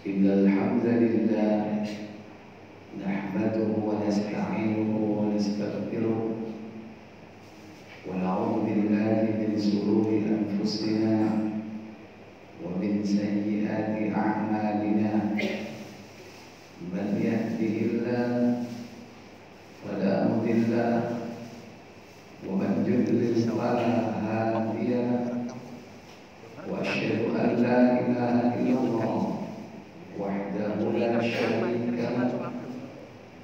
إن الحمد لله نحمده ونستعينه ونستغفره ونعوذ بالله من شرور أنفسنا ومن سيئات أعمالنا من يهده الله فلا مضل له ومن يضلل فلا هادي له وأشهد أن لا إله إلا الله وحده لا شريك له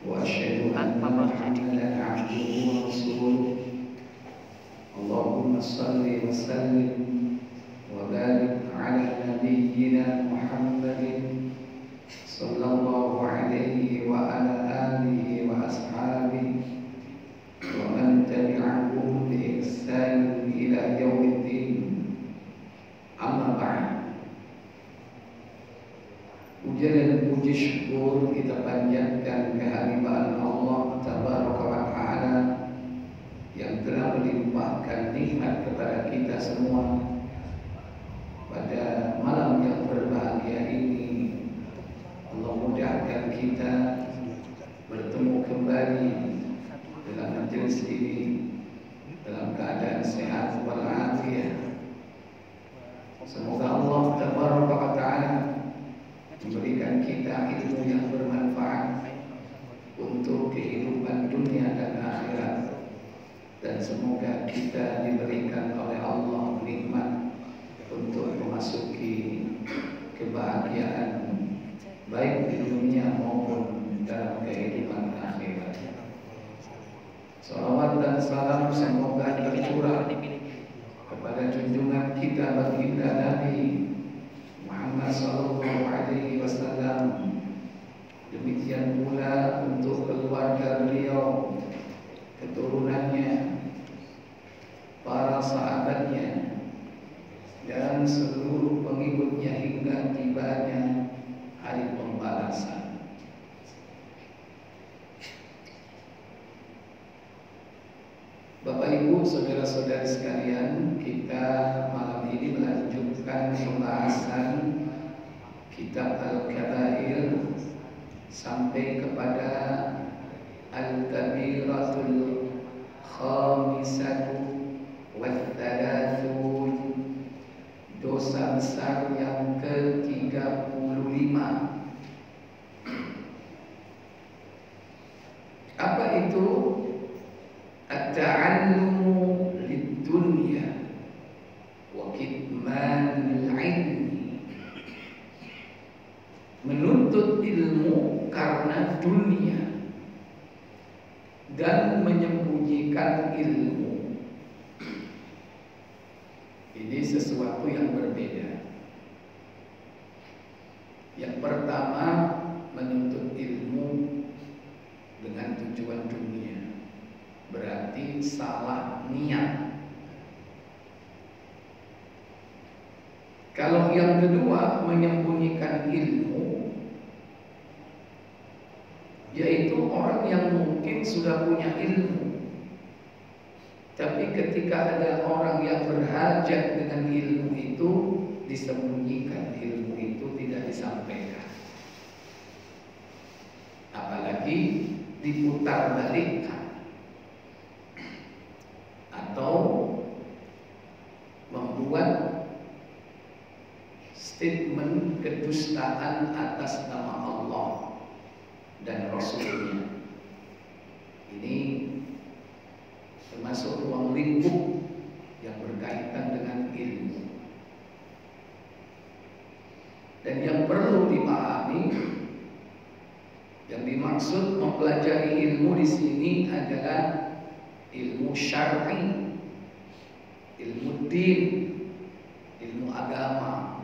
وأشهد أن محمدا عبده ورسوله اللهم صل وسلم وبارك على نبينا محمد صلى الله عليه وعلى آله وأصحابه ومن تبعهم بإحسان إلى يوم الدين. Amma ba'd. Puja dan puji syukur kita panjatkan kehadiran Allah Tabaraka wa Ta'ala yang telah melimpahkan nikmat kepada kita semua pada malam yang berbahagia ini. Allah mudahkan kita bertemu kembali dalam majelis ini dalam keadaan sehat walafiat. Semoga Allah Tabaraka wa Ta'ala memberikan kita ilmu yang bermanfaat untuk kehidupan dunia dan akhirat, dan semoga kita diberikan oleh Allah nikmat untuk memasuki kebahagiaan baik di dunia maupun dalam kehidupan akhirat. Salawat dan salam semoga tercurah kepada junjungan kita baginda Nabi Muhammad sallallahu alaihi wasallam, demikian pula untuk keluarga beliau, keturunannya, para sahabatnya, dan seluruh pengikutnya hingga tibanya hari pembalasan. Bapak Ibu, saudara-saudari sekalian, kita malam ini melanjutkan pembahasan kitab Al-Kabair sampai kepada Al-Kabiratul Khamisatu Wath-Thalathun, dosa besar yang ke-35. Apa itu? At-ta'allumu lid-dunya wa kitmanul ilmi, menuntut ilmu karena dunia dan menyembunyikan ilmu. Ini sesuatu yang berbeda. Yang pertama, menuntut ilmu dengan tujuan dunia, berarti salah niat. Kalau yang kedua, menyembunyikan ilmu, yaitu orang yang mungkin sudah punya ilmu, tapi ketika ada orang yang berhajat dengan ilmu itu, disembunyikan ilmu itu, tidak disampaikan, apalagi diputar balikkan atau membuat statement kedustaan atas nama Allah dan Rasulnya. Ini termasuk ruang lingkup yang berkaitan dengan ilmu. Dan yang perlu dipahami, yang dimaksud mempelajari ilmu di sini adalah ilmu syar'i, ilmu din, ilmu agama.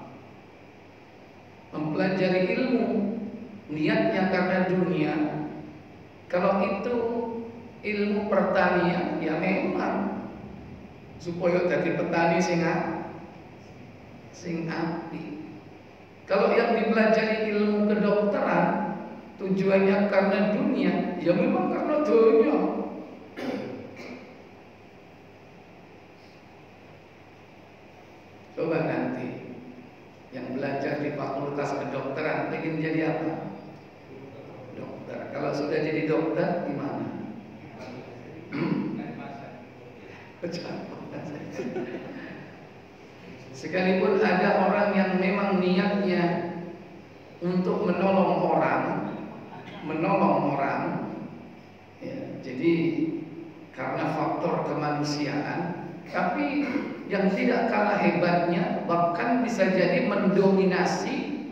Mempelajari ilmu niatnya karena dunia. Kalau itu ilmu pertanian, ya memang supaya jadi petani sing api. Kalau yang dipelajari ilmu kedokteran tujuannya karena dunia, ya memang karena dunia. Coba nanti yang belajar di fakultas kedokteran ingin jadi apa? Dokter. Kalau sudah jadi dokter gimana? Sekalipun ada orang yang memang niatnya untuk menolong orang, ya, jadi karena faktor kemanusiaan, tapi yang tidak kalah hebatnya bahkan bisa jadi mendominasi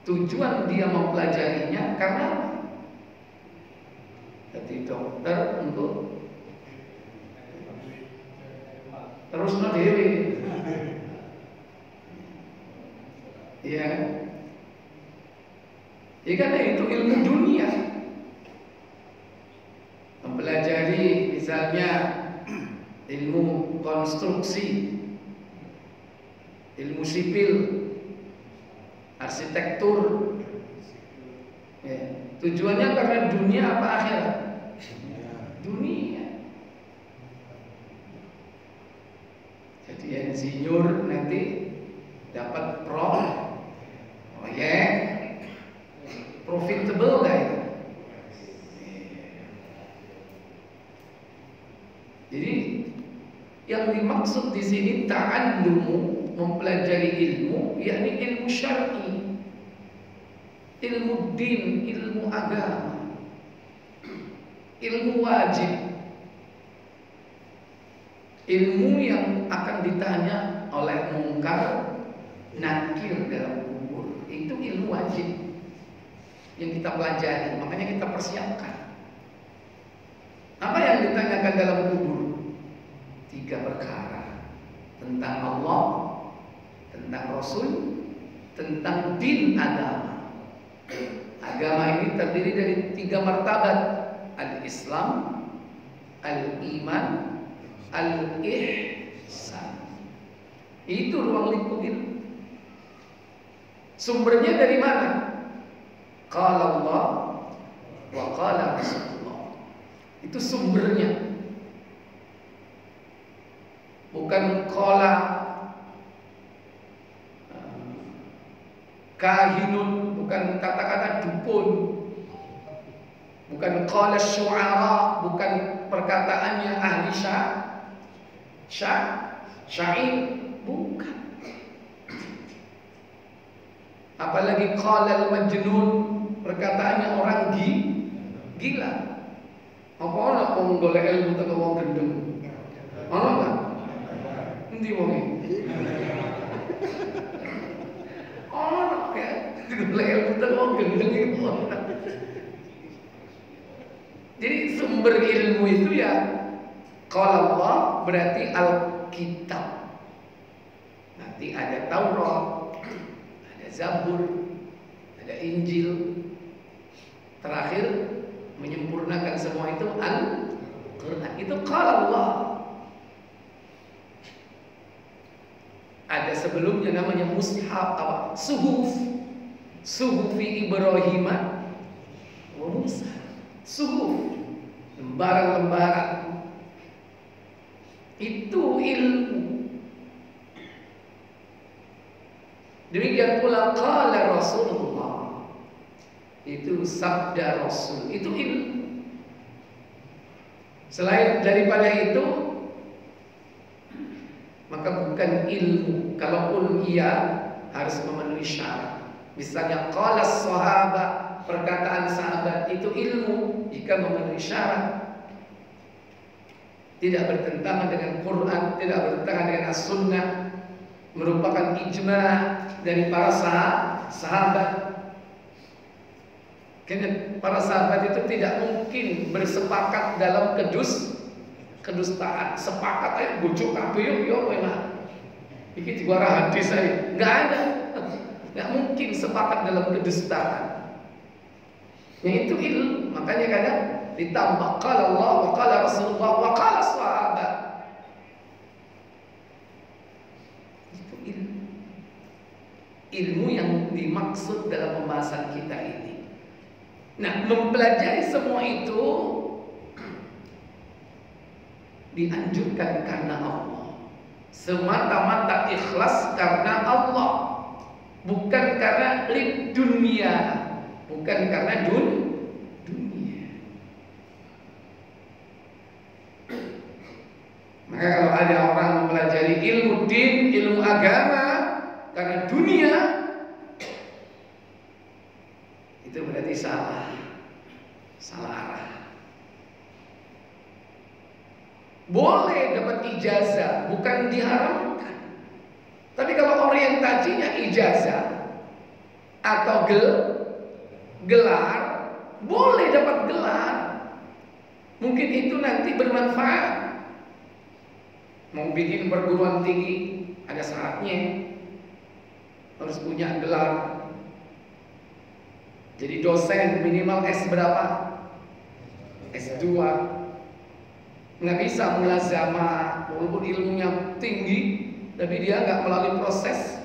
tujuan dia mempelajarinya karena jadi dokter untuk terus dewi, ya. Ya karena itu ilmu dunia. Mempelajari misalnya ilmu konstruksi, ilmu sipil, arsitektur, ya. Tujuannya karena dunia apa akhirat? Dunia. Jadi insinyur nanti dapat proyek profitable gak itu? Jadi yang dimaksud di sini ta'allumu, mempelajari ilmu, yakni ilmu syar'i, ilmu din, ilmu agama, ilmu wajib, ilmu yang akan ditanya oleh mungkar nakir dalam kubur. Itu ilmu wajib yang kita pelajari, makanya kita persiapkan. Apa yang ditanyakan dalam kubur? 3 perkara: tentang Allah, tentang Rasul, tentang din agama. Agama ini terdiri dari 3 martabat: al-Islam, al-Iman, al-Ihsan. Itu ruang lingkup ilmu. Sumbernya dari mana? Qala Allah wa qala Rasulullah. Itu sumbernya. Bukan qala kahinun, bukan kata-kata dukun, bukan qala syu'ara, bukan perkataannya ahli syair, bukan. Apalagi qala al-majnun, perkataannya orang gila. Apa ana wong golek ilmu teko wong gendeng? Ana enggak? Endi wong iki? Ana ya, golek ilmu teko wong gendeng itu. Jadi sumber ilmu itu ya qala Allah berarti Alkitab. Nanti ada Taurat, ada Zabur, ada Injil. Terakhir menyempurnakan semua itu Al-Quran. Itu qala Allah. Ada sebelumnya namanya mushaf, apa? Suhufi Ibrahim wa Musa. Suhuf, lembaran-lembaran. Itu ilmu. Demikian pula qala Rasulullah. Itu sabda Rasul, itu ilmu. Selain daripada itu, maka bukan ilmu. Kalaupun ia harus memenuhi syarat. Misalnya qala sahabat, perkataan sahabat itu ilmu jika memenuhi syarat. Tidak bertentangan dengan Quran, tidak bertentangan dengan as-sunnah, merupakan ijma' dari para sahabat. Karena para sahabat itu tidak mungkin bersepakat dalam kedustaan. Sepakat aja bojo kabeh yo enak. Iki diwara hadis aja. Enggak ada. Enggak mungkin sepakat dalam kedustaan. Yang itu ilmu. Makanya kadang ditambah qala Allah wa qala Rasulullah wa qala sahabat. Itu ilmu. Ilmu yang dimaksud dalam pembahasan kita ini. Nah, mempelajari semua itu dianjurkan karena Allah, semata-mata ikhlas karena Allah. bukan karena lid dunia, bukan karena dunia. Maka kalau ada orang mempelajari ilmu din, ilmu agama karena dunia, itu berarti salah arah. Boleh dapat ijazah, bukan diharamkan. Tapi kalau orientasinya ijazah atau gelar, boleh dapat gelar. Mungkin itu nanti bermanfaat. Mau bikin perguruan tinggi ada syaratnya, harus punya gelar. Jadi dosen minimal S berapa? S2. Nggak bisa mulazamah walaupun ilmunya tinggi, tapi dia nggak melalui proses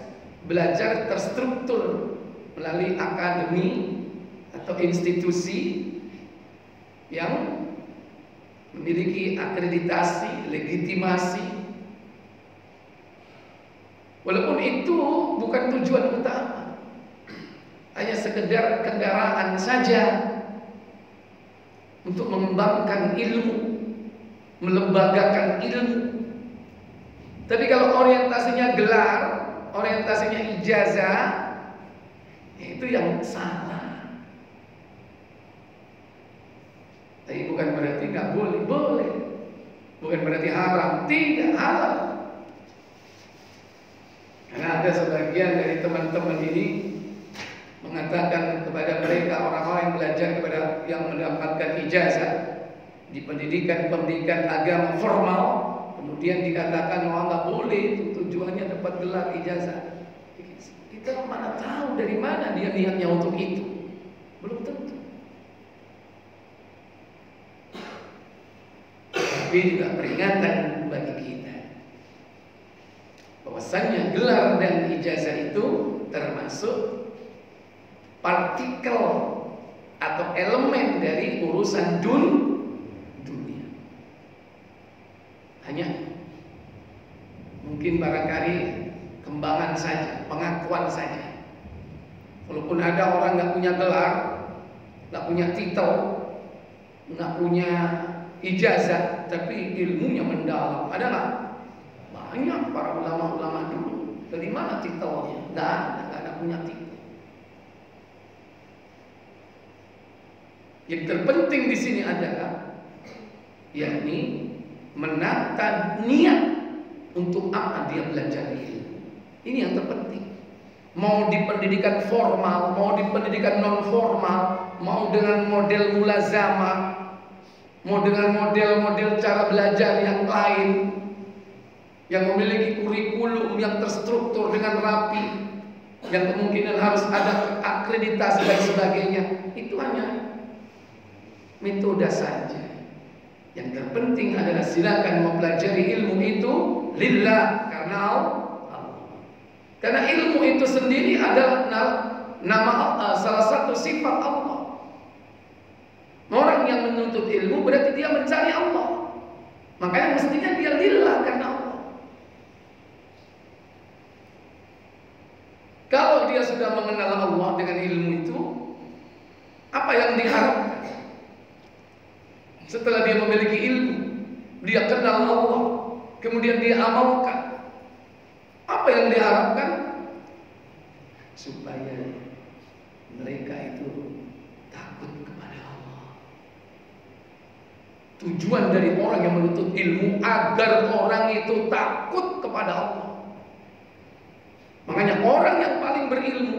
belajar terstruktur melalui akademi atau institusi yang memiliki akreditasi, legitimasi. Walaupun itu bukan tujuan utama, hanya sekedar kendaraan saja untuk mengembangkan ilmu, melembagakan ilmu. Tapi kalau orientasinya gelar, orientasinya ijazah, itu yang salah. Tapi bukan berarti nggak boleh, boleh. Bukan berarti haram, tidak, halal. Karena ada sebagian dari teman-teman ini mengatakan kepada mereka, orang-orang yang belajar kepada yang mendapatkan ijazah di pendidikan agama formal, kemudian dikatakan nggak boleh, itu tujuannya dapat gelar ijazah. Kita mana tahu dari mana dia niatnya untuk itu? Belum tentu. Tapi juga peringatan bagi kita bahwasanya gelar dan ijazah itu termasuk partikel atau elemen dari urusan dunia. Hanya mungkin barangkali kembangan saja, pengakuan saja. Walaupun ada orang nggak punya gelar, nggak punya titel, nggak punya ijazah, tapi ilmunya mendalam. Ada nggak? Banyak para ulama-ulama dulu. Dari mana titelnya? Nggak ada punya titel. Yang terpenting di sini adalah yakni menata niat untuk apa dia belajar ilmu. Ini yang terpenting. Mau di pendidikan formal, mau di pendidikan non formal, mau dengan model mulazamah, mau dengan model-model cara belajar yang lain, yang memiliki kurikulum yang terstruktur dengan rapi, yang kemungkinan harus ada akreditasi dan sebagainya. Itu hanya metode saja. Yang terpenting adalah silakan mempelajari ilmu itu lillah, karena Allah. Karena ilmu itu sendiri adalah nama Allah, salah satu sifat Allah. Orang yang menuntut ilmu berarti dia mencari Allah. Makanya mestinya dia lillah, karena Allah. Kalau dia sudah mengenal Allah dengan ilmu itu, apa yang diharapkan? Setelah dia memiliki ilmu, dia kenal Allah, kemudian dia amalkan. Apa yang diharapkan? Supaya mereka itu takut kepada Allah. Tujuan dari orang yang menuntut ilmu agar orang itu takut kepada Allah. Makanya orang yang paling berilmu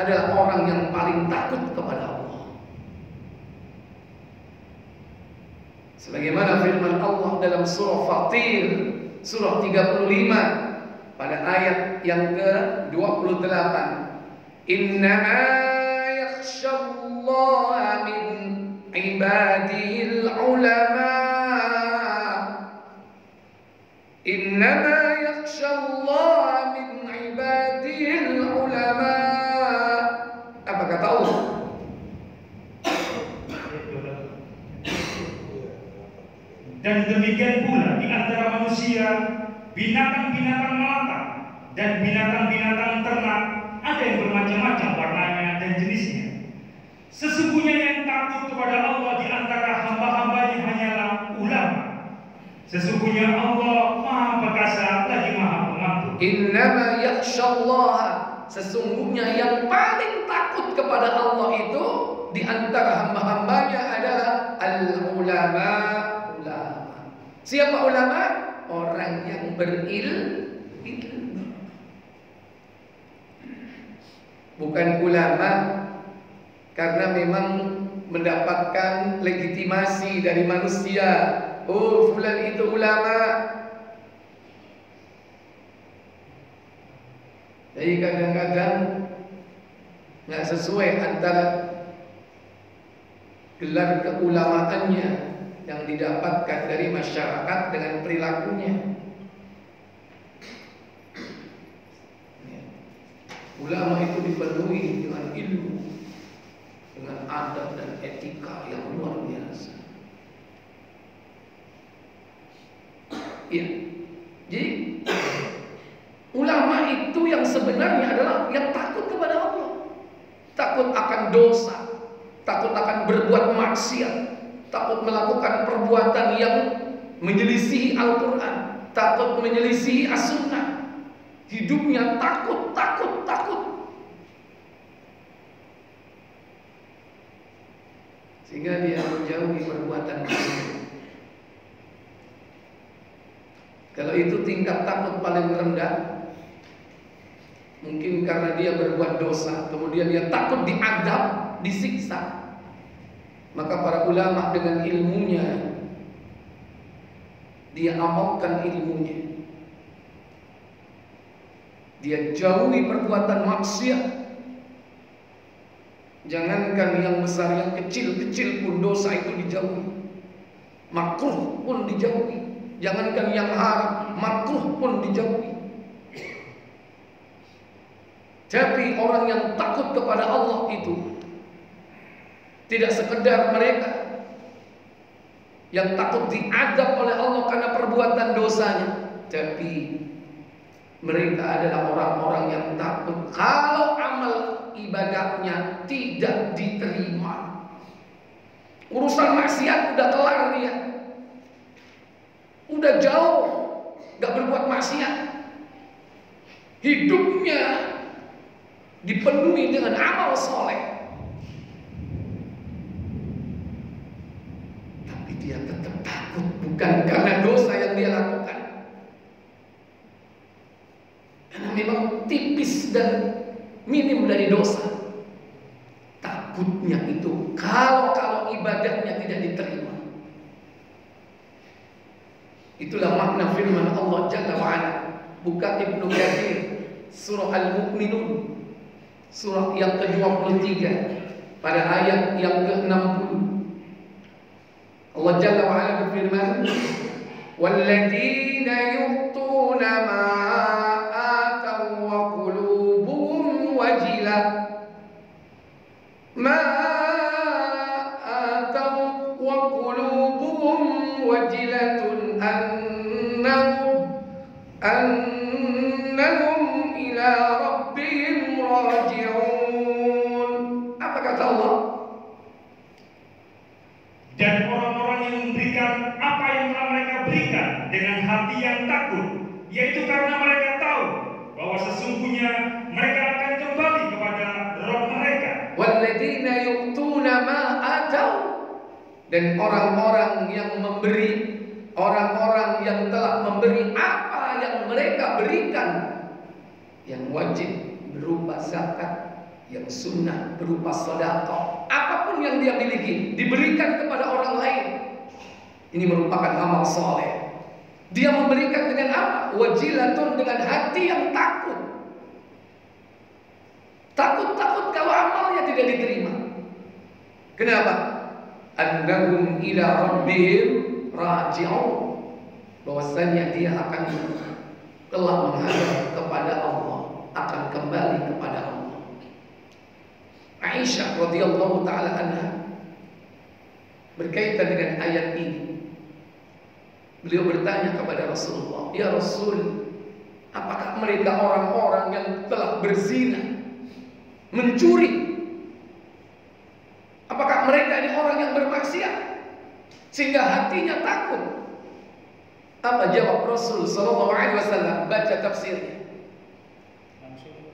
adalah orang yang paling takut kepada Allah. Sebagaimana firman Allah dalam surah Fatir, surah 35 pada ayat yang ke-28, innama yakhshallaha min ibadihil ulama, innama yakhshallaha min ibadihil ulama. Apa kata Allah? Dan demikian pula di antara manusia, binatang-binatang melata dan binatang-binatang ternak Sesungguhnya yang takut kepada Allah di antara hamba-hambanya hanyalah ulama. Sesungguhnya Allah Maha Perkasa lagi Maha Pengampun. Innama yakhshallaha, sesungguhnya yang paling takut kepada Allah itu di antara hamba-hambanya adalah al-ulama. Siapa ulama? Orang yang berilmu. Bukan ulama karena memang mendapatkan legitimasi dari manusia. Oh, fulan itu ulama. Jadi kadang-kadang nggak sesuai antara gelar keulamaannya yang didapatkan dari masyarakat dengan perilakunya. Ulama itu dipenuhi dengan ilmu, dengan adab dan etika yang luar biasa. Ya, jadi ulama itu yang sebenarnya adalah yang takut kepada Allah, takut akan dosa, takut akan berbuat maksiat, takut melakukan perbuatan yang menyelisihi Al-Quran, takut menyelisihi As-Sunnah. Hidupnya takut. Sehingga dia menjauhi perbuatan maksiat. Kalau itu tingkat takut paling rendah, mungkin karena dia berbuat dosa, kemudian dia takut diazab, disiksa. Maka para ulama dengan ilmunya, dia amalkan ilmunya, dia jauhi perbuatan maksiat. Jangankan yang besar, yang kecil-kecil pun dosa itu dijauhi. Makruh pun dijauhi. Jangankan yang haram, makruh pun dijauhi. Tapi orang yang takut kepada Allah itu tidak sekedar mereka yang takut diazab oleh Allah karena perbuatan dosanya, tapi mereka adalah orang-orang yang takut kalau amal ibadahnya tidak diterima. Urusan maksiat udah kelar dia, udah jauh, gak berbuat maksiat. Hidupnya dipenuhi dengan amal soleh, tapi dia tetap takut, bukan karena dosa yang dia lakukan, karena memang tipis dan minim dari dosa. Takutnya itu kalau ibadahnya tidak diterima. Itulah makna firman Allah Jalla wa'ala. Buka Ibnu Katsir, surah Al-Mu'minun, surah yang ke-23 pada ayat yang ke-60. Allah Jalla wa'ala berfirman, "Walladzina yu'tuna ma ataw wa qulubuhum wajilah ma ataw wa qulubuhum wajilatun annahum ila rabbihim raji'un." Apa kata Allah? Dan orang-orang yang memberikan apa yang telah mereka berikan dengan hati yang takut, yaitu karena mereka tahu bahwa sesungguhnya mereka akan kembali kepada Rabb mereka. Walladzina yu'tuna ma ataw, dan orang-orang yang memberi, orang-orang yang telah memberi apa yang mereka berikan, yang wajib berupa zakat, yang sunnah berupa sedekah, apapun yang dia miliki diberikan kepada orang lain. Ini merupakan amal soleh. Dia memberikan dengan apa? Wajilatun, dengan hati yang takut. Takut kalau amalnya tidak diterima. Kenapa? Annahum ila rabbihim raji'un, bahwasanya dia akan telah menghadap kepada Allah, akan kembali kepada Allah. Aisyah radhiyallahu taala anha berkaitan dengan ayat ini, beliau bertanya kepada Rasulullah, "Ya Rasul, apakah mereka orang-orang yang telah berzina, mencuri, sehingga hatinya takut. Apa jawab Rasul sallallahu alaihi wasallam? Baca tafsirnya.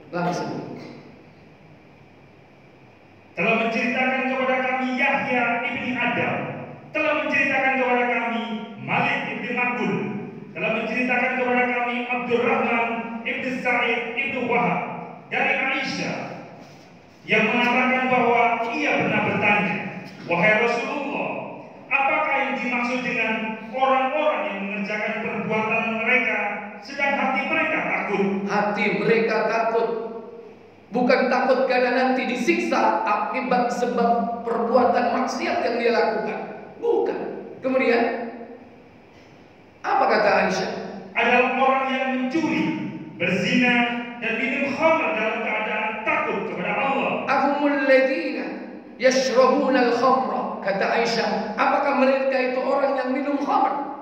Langsung. Telah menceritakan kepada kami Yahya ibni Adam, telah menceritakan kepada kami Malik ibni Makbul, telah menceritakan kepada kami Abdurrahman ibni Sa'id ibni Wahab dari Aisyah yang mengatakan bahwa ia pernah bertanya, wahai Rasulullah, apakah yang dimaksud dengan orang-orang yang mengerjakan perbuatan mereka sedang hati mereka takut? Hati mereka takut. Bukan takut karena nanti disiksa akibat sebab perbuatan maksiat yang dia lakukan. Bukan. Kemudian apa kata Aisyah? Adalah orang yang mencuri, berzina, dan minum khamr dalam keadaan takut kepada Allah. Ahumul ladina yashrabuna al-khamra. Kata Aisyah, apakah mereka itu orang yang minum khamr?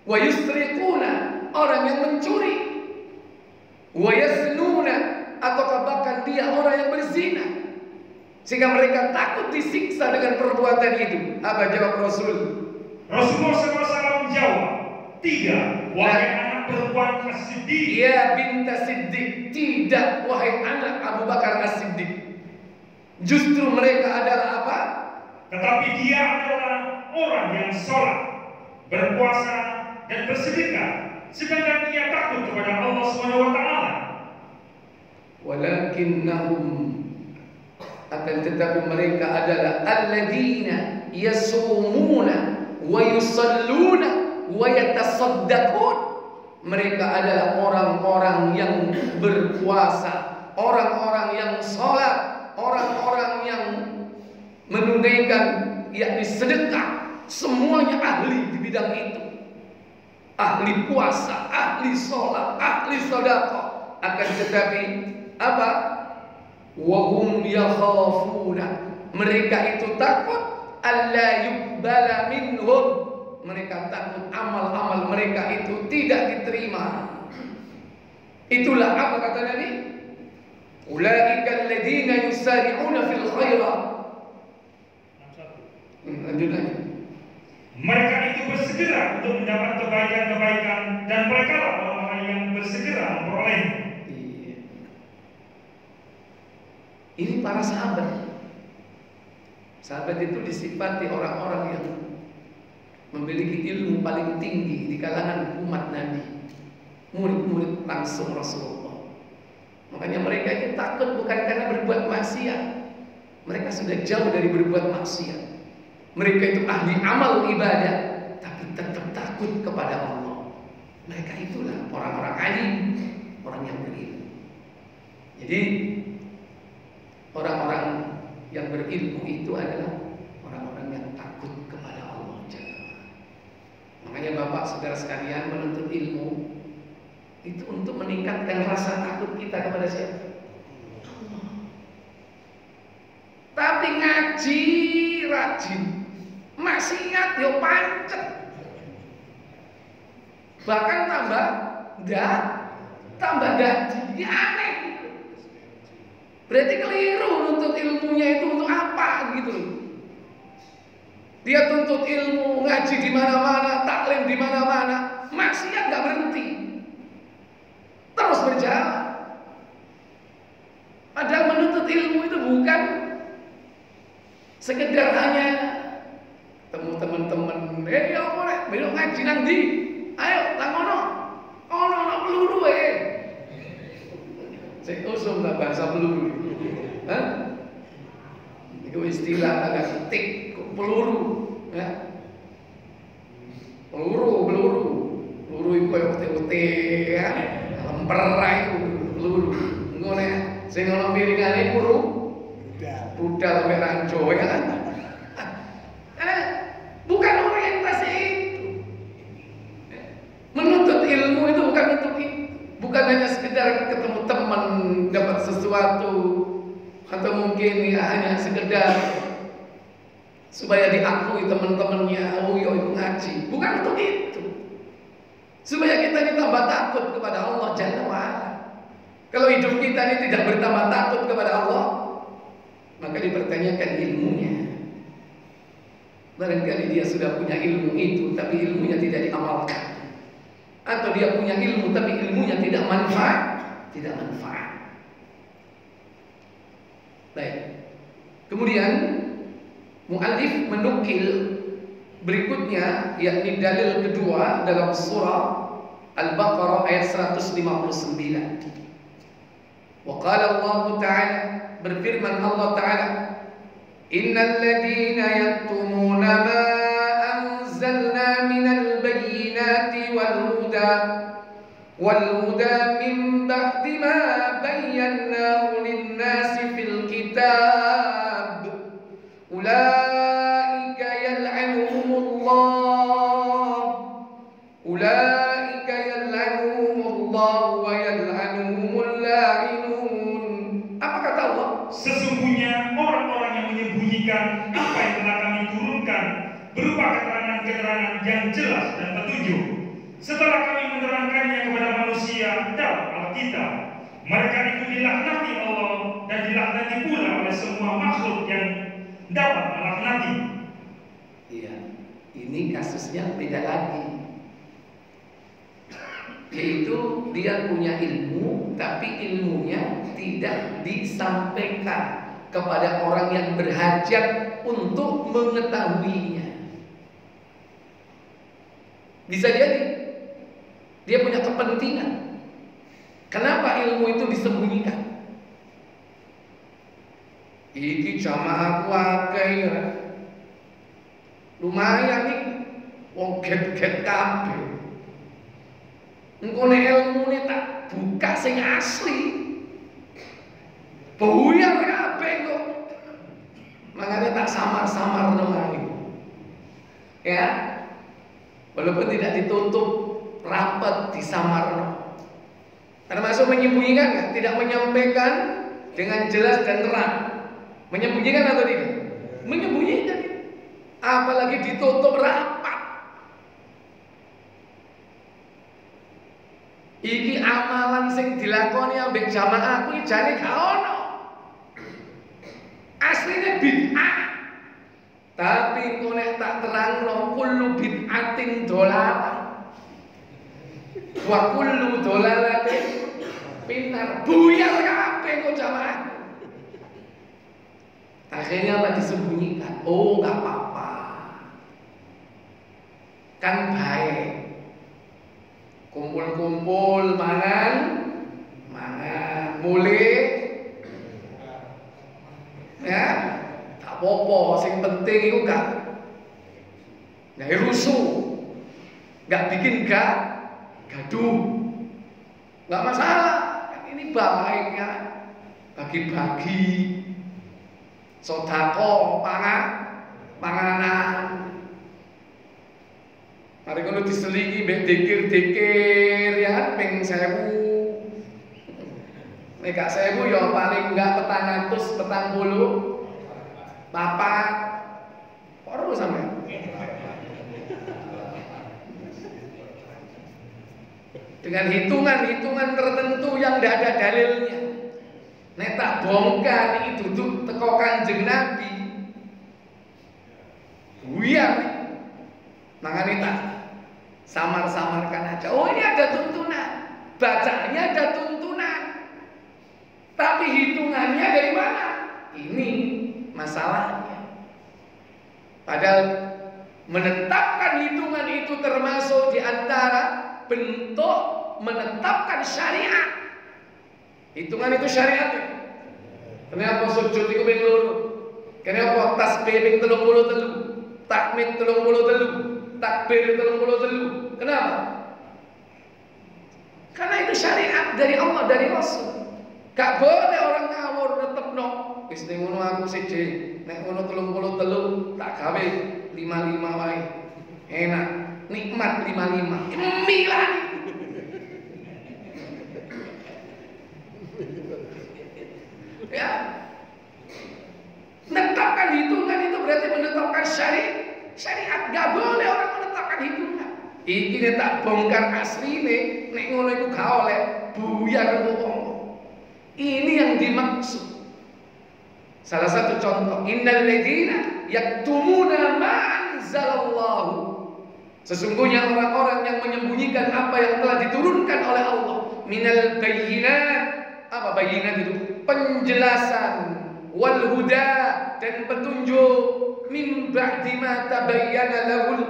Wa yusriquna, orang yang mencuri. Wa yaznuna, ataukah bahkan dia orang yang berzina, sehingga mereka takut disiksa dengan perbuatan itu. Apa jawab Rasul? Rasulullah SAW menjawab, tidak, wahai anak perempuan As-Siddiq. Ya binta Siddiq, tidak wahai anak Abu Bakar As-Siddiq. Justru mereka adalah apa? Tetapi dia adalah orang yang sholat, berpuasa, dan bersedekah, sedangkan ia takut kepada Allah SWT. Walakinnahum, akan tetapi mereka adalah alladzina yasumuna wa yusalluna wa yatasaddaqun. Mereka adalah orang-orang yang berpuasa, orang-orang yang sholat, orang-orang yang menunaikan yakni sedekah. Semuanya ahli di bidang itu. Ahli puasa, ahli sholat, ahli sedekah. Akan tetapi apa? Wahum yakhafuna, mereka itu takut alla yuqbala minhum, mereka takut amal-amal mereka itu tidak diterima. Itulah apa kata Nabi? Ulaika alladziina yusari'una fil khairat. Lanjut lagi. Mereka itu bersegera untuk mendapat kebaikan-kebaikan, dan mereka lah orang-orang yang bersegera memperolehnya. Ini para sahabat. Sahabat itu disifati orang-orang yang memiliki ilmu paling tinggi di kalangan umat Nabi, murid-murid langsung Rasulullah. Makanya mereka itu takut bukan karena berbuat maksiat. Mereka sudah jauh dari berbuat maksiat. Mereka itu ahli amal ibadah, tapi tetap takut kepada Allah. Mereka itulah orang-orang alim, orang yang berilmu. Jadi orang-orang yang berilmu itu adalah orang-orang yang takut kepada Allah. Makanya Bapak saudara sekalian, menuntut ilmu itu untuk meningkatkan rasa takut kita kepada siapa? Allah. Tapi ngaji rajin, maksiat yo pancet. Bahkan tambah dadi, aneh. Berarti keliru nuntut ilmunya itu untuk apa gitu. Dia tuntut ilmu, ngaji di mana-mana, taklim di mana-mana, maksiat nggak berhenti, terus berjalan. Padahal menuntut ilmu itu bukan sekedar hanya ketemu teman-teman, ya boleh, besok ngaji nanti, ayo langono, ono peluru saya usum lah bahasa peluru. Itu istilah agak ketik, peluru, ya. Peluru itu kayak ote-ote, ya. Lemperai itu peluru. Ngono, sing ono piringane peluru, budal sampai ranco, ya kan? Bukan orientasi itu. Menuntut ilmu itu bukan untuk itu. Bukan hanya sekedar ketemu teman dapat sesuatu, atau mungkin ya hanya sekedar supaya diakui teman-temannya, oh yo itu ngaji. Bukan untuk itu. Supaya kita ini tambah takut kepada Allah Jalla wa'ala. Kalau hidup kita ini tidak bertambah takut kepada Allah, maka dipertanyakan ilmunya. Barangkali dia sudah punya ilmu itu, tapi ilmunya tidak diamalkan. Atau dia punya ilmu, tapi ilmunya tidak manfaat. Tidak manfaat. Baik. Kemudian muallif menukil berikutnya, yakni dalil kedua dalam surah Al-Baqarah ayat 159. Wa qala Allah Ta'ala, berfirman Allah Ta'ala, innal ladina yaktumuna ma anzalna minal bayyinati wal huda min ba'di ma bayyanahu lin-nasi fil kitab ulaika yal'anuhumullah wa yal'anuhumul la'inun. Apa kata Allah? Sesungguhnya orang-orang yang menyembunyikan apa yang telah kami turunkan berupa keterangan-keterangan yang jelas dan petunjuk setelah kami menerangkannya kepada manusia dalam Alkitab, mereka itu dilaknati Allah dan dilaknati pula oleh semua makhluk yang dapat melaknati. Iya, ini kasusnya beda lagi. Yaitu dia punya ilmu, tapi ilmunya tidak disampaikan kepada orang yang berhajat untuk mengetahuinya. Bisa jadi dia punya kepentingan. Kenapa ilmu itu disembunyikan? Iki jamaah akeh. Lumayan nih, wong get-get kabeh. Engko nek ilmune tak buka sing asli, buyar kabeh kok. Makanya tak samar-samar nomane. Ya. Walaupun tidak ditutup rapat, disamarno. Termasuk menyembunyikan enggak? Tidak menyampaikan dengan jelas dan terang. Menyembunyikan atau tidak? Menyembunyikan. Apalagi ditutup rapat. Iki amalan sing dilakoni ambek jamaah kuwi jane gak ono. Asline bid'ah. Tapi kok nek tak terangno kullu bid'atin dolalah. Wa kullu dolalatin pinar. Buyar kabeh kok jamaah. Akhirnya apa disembunyikan? Oh, gak apa-apa. Kan baik. Kumpul-kumpul mangan, mulai, ya, tak apa-apa. Sing penting itu gak rusuh, gak bikin gaduh, gak masalah. Ini baik ya, bagi-bagi, sodako, panganan. Mari kalau diselingi mbek dikir-dikir ya ping 1000. Nek gak 1000 ya paling enggak 440. Papat. Perlu sampean. Dengan hitungan-hitungan tertentu yang tidak ada dalilnya. Nek tak bongkar iki duduk teko Kanjeng Nabi. Buyar. Makanya tak samar-samarkan aja. Oh, ini ada tuntunan. Bacanya ada tuntunan. Tapi hitungannya dari mana? Ini masalahnya. Padahal menetapkan hitungan itu termasuk di antara bentuk menetapkan syariat. Hitungan itu syariat. Kenapa sujud itu ping 2? Kenapa tasbih ping 33? Tahmid 33? Takbir 33? Kenapa? Karena itu syariat dari Allah, dari Rasul. Gak boleh orang ngawur netepno. Wis ning ngono aku siji, nek ngono 33 tak gawe 55 wae. Enak, nikmat 55. Milan. Ya. Menetapkan hitungan itu berarti menetapkan syariat. Gak boleh orang menetapkan hitungan. Iki tak bongkar asline, nek ngono iku gak oleh buyar wong. Ini yang dimaksud. Salah satu contoh, innal ladzina yaktumuna ma anzalallahu. Sesungguhnya orang-orang yang menyembunyikan apa yang telah diturunkan oleh Allah, minal bayyinat. Apa bayyinat itu? Penjelasan, wal huda, dan petunjuk, min ba'di ma tabayyana lahul,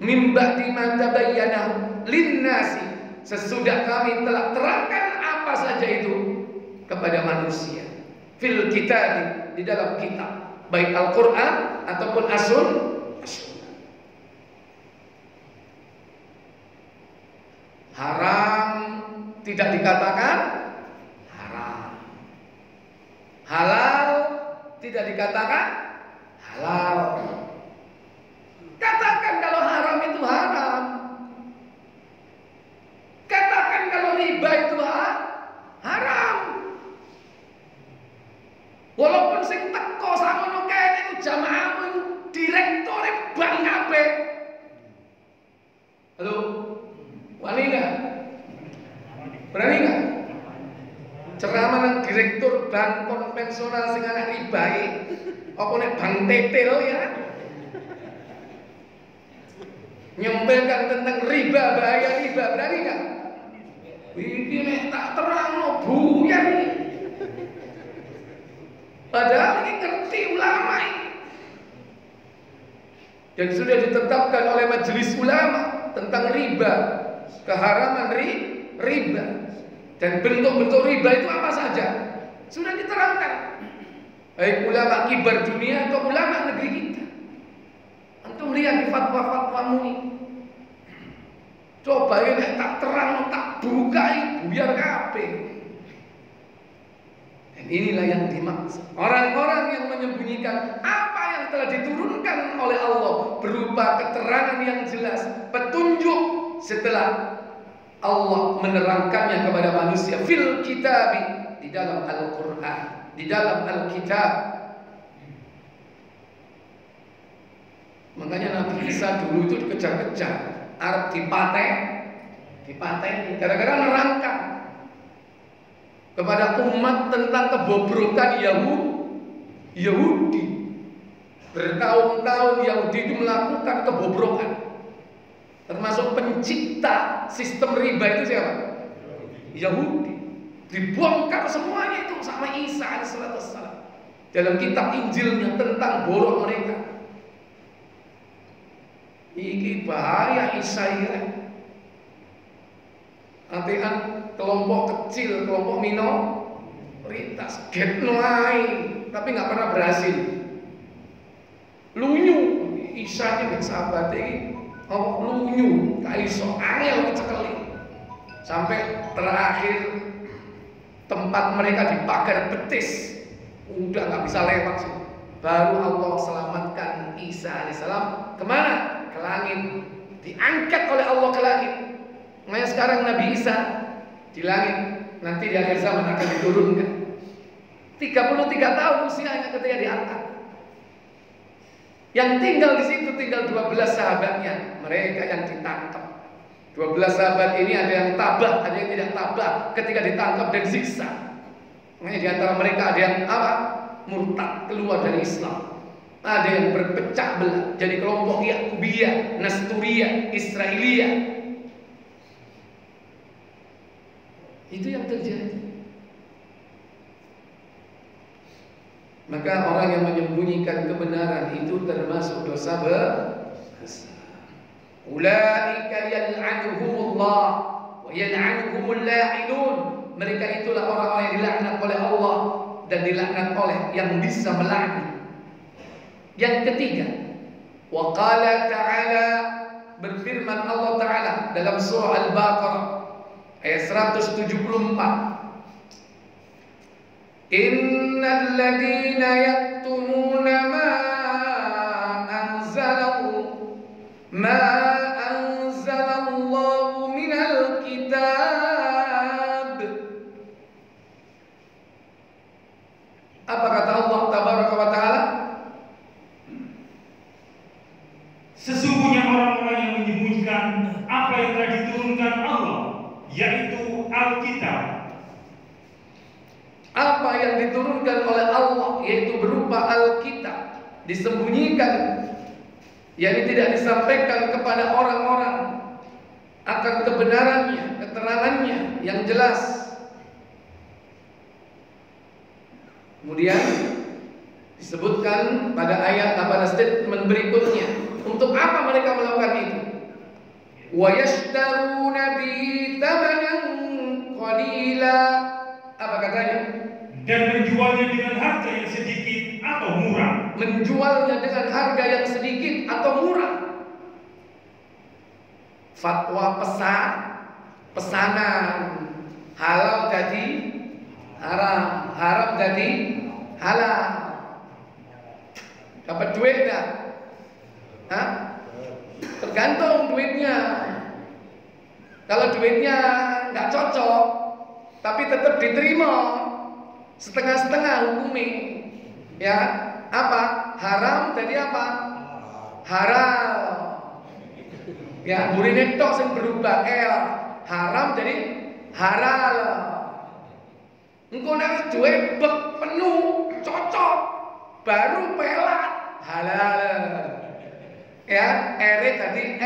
min ba'di ma tabayyana linnasi, sesudah kami telah terangkan apa saja itu kepada manusia, fil kitab, di dalam kitab, baik Al-Quran ataupun as-sunnah. Haram tidak dikatakan haram, halal tidak dikatakan halal. Katakan kalau haram itu haram, katakan kalau riba itu haram. Walaupun sing teko samono kene iku jamaahmu iku direktore bank kabeh. Halo. Wani enggak? Berani enggak? Ceramah nang direktur bank konvensional sing anak ribae, apa nek bank tetel ya? Nyampaikan tentang riba, bahaya riba, berani enggak? Iki nek tak terangno buyar iki. Padahal ini ngerti ulama ini. Dan sudah ditetapkan oleh majelis ulama tentang riba, keharaman riba, dan bentuk-bentuk riba itu apa saja sudah diterangkan, baik ulama kibar dunia atau ulama negeri kita. Antum lihat di fatwa-fatwa MUI. Coba ini tak terang, tak buka, buyar kabeh. Dan inilah yang dimaksud orang-orang yang menyembunyikan apa yang telah diturunkan oleh Allah berupa keterangan yang jelas, petunjuk setelah Allah menerangkannya kepada manusia fil kitab, di dalam Al-Quran, di dalam Al-Kitab. Makanya Nabi Isa dulu itu dikejar-kejar, Arab dipateni gara-gara nerangkan kepada umat tentang kebobrokan Yahudi. Bertahun-tahun Yahudi itu melakukan kebobrokan. Termasuk pencipta sistem riba itu siapa? Yahudi. Dibongkar semuanya itu sama Isa alaihissalam dalam kitab Injilnya tentang borok mereka. Iki bahaya Isa ya. Artian kelompok kecil, kelompok minoritas, getno ae, tapi nggak pernah berhasil. Lunyu Isa ini sahabat ini. Oh, lunyu, tak iso, angel kecekeli. Sampai terakhir tempat mereka dipagar betis, udah nggak bisa lewat sih. Baru Allah selamatkan Isa alaihissalam kemana? Ke langit, diangkat oleh Allah ke langit. Makanya sekarang Nabi Isa di langit, nanti di akhir zaman akan diturunkan. 33 tahun usianya ketika diangkat. Yang tinggal di situ tinggal 12 sahabatnya, mereka yang ditangkap. 12 sahabat ini ada yang tabah, ada yang tidak tabah ketika ditangkap dan siksa. Makanya di antara mereka ada yang apa? Murtad, keluar dari Islam. Ada yang berpecah belah jadi kelompok Yakubiyah, Nasturiyah, Israiliyah. Itu yang terjadi. Maka orang yang menyembunyikan kebenaran itu termasuk dosa besar. Ulaika yal'anuhumullah wa yal'anuhumul la'inun. Mereka itulah orang-orang yang dilaknat oleh Allah dan dilaknat oleh yang bisa melaknat. Yang ketiga, wa qala ta'ala, berfirman Allah Ta'ala dalam surah Al-Baqarah ayat 174. Innal ladzina yaktumuna ma anzalallahu minal kitab. Apa kata Allah Tabaraka wa Ta'ala? Sesungguhnya orang-orang yang menyembunyikan apa yang telah diturunkan Allah, yaitu Alkitab. Apa yang diturunkan oleh Allah yaitu berupa Alkitab disembunyikan yakni tidak disampaikan kepada orang-orang akan kebenarannya, keterangannya yang jelas. Kemudian disebutkan pada ayat pada statement berikutnya, untuk apa mereka melakukan itu? Wa yashtaruna bi thamanan qalila. Apa katanya? Dan menjualnya dengan harga yang sedikit atau murah. Menjualnya dengan harga yang sedikit atau murah. Fatwa pesanan halal jadi haram, haram jadi halal. Dapat duit enggak? Hah? Tergantung duitnya. Kalau duitnya nggak cocok, tapi tetap diterima, setengah-setengah hukumnya, ya apa? Haram jadi apa? Haram. Ya, burine tok sing berubah haram jadi halal. Engko nek duwe bek penuh cocok baru pelat halal. Ya, ere tadi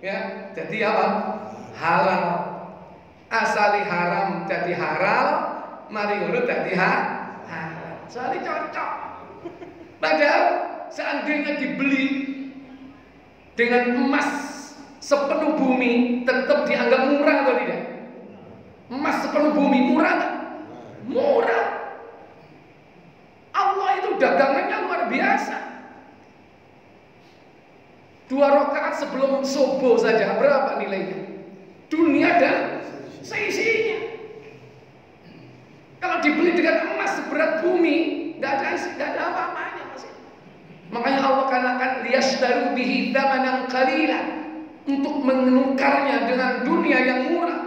ya, jadi apa? Halal. Asali haram jadi halal, mari ngono jadi halal. Soalnya cocok. Padahal seandainya dibeli dengan emas sepenuh bumi, tetap dianggap murah atau tidak? Emas sepenuh bumi murah nggak? Murah. Allah itu dagangannya luar biasa. 2 rakaat sebelum subuh saja berapa nilainya? Dunia dan seisinya. Kalau dibeli dengan emas seberat bumi, nggak ada apa-apanya masih. Makanya Allah katakan liyashtaru bihi thamanan qalila, untuk menukarnya dengan dunia yang murah.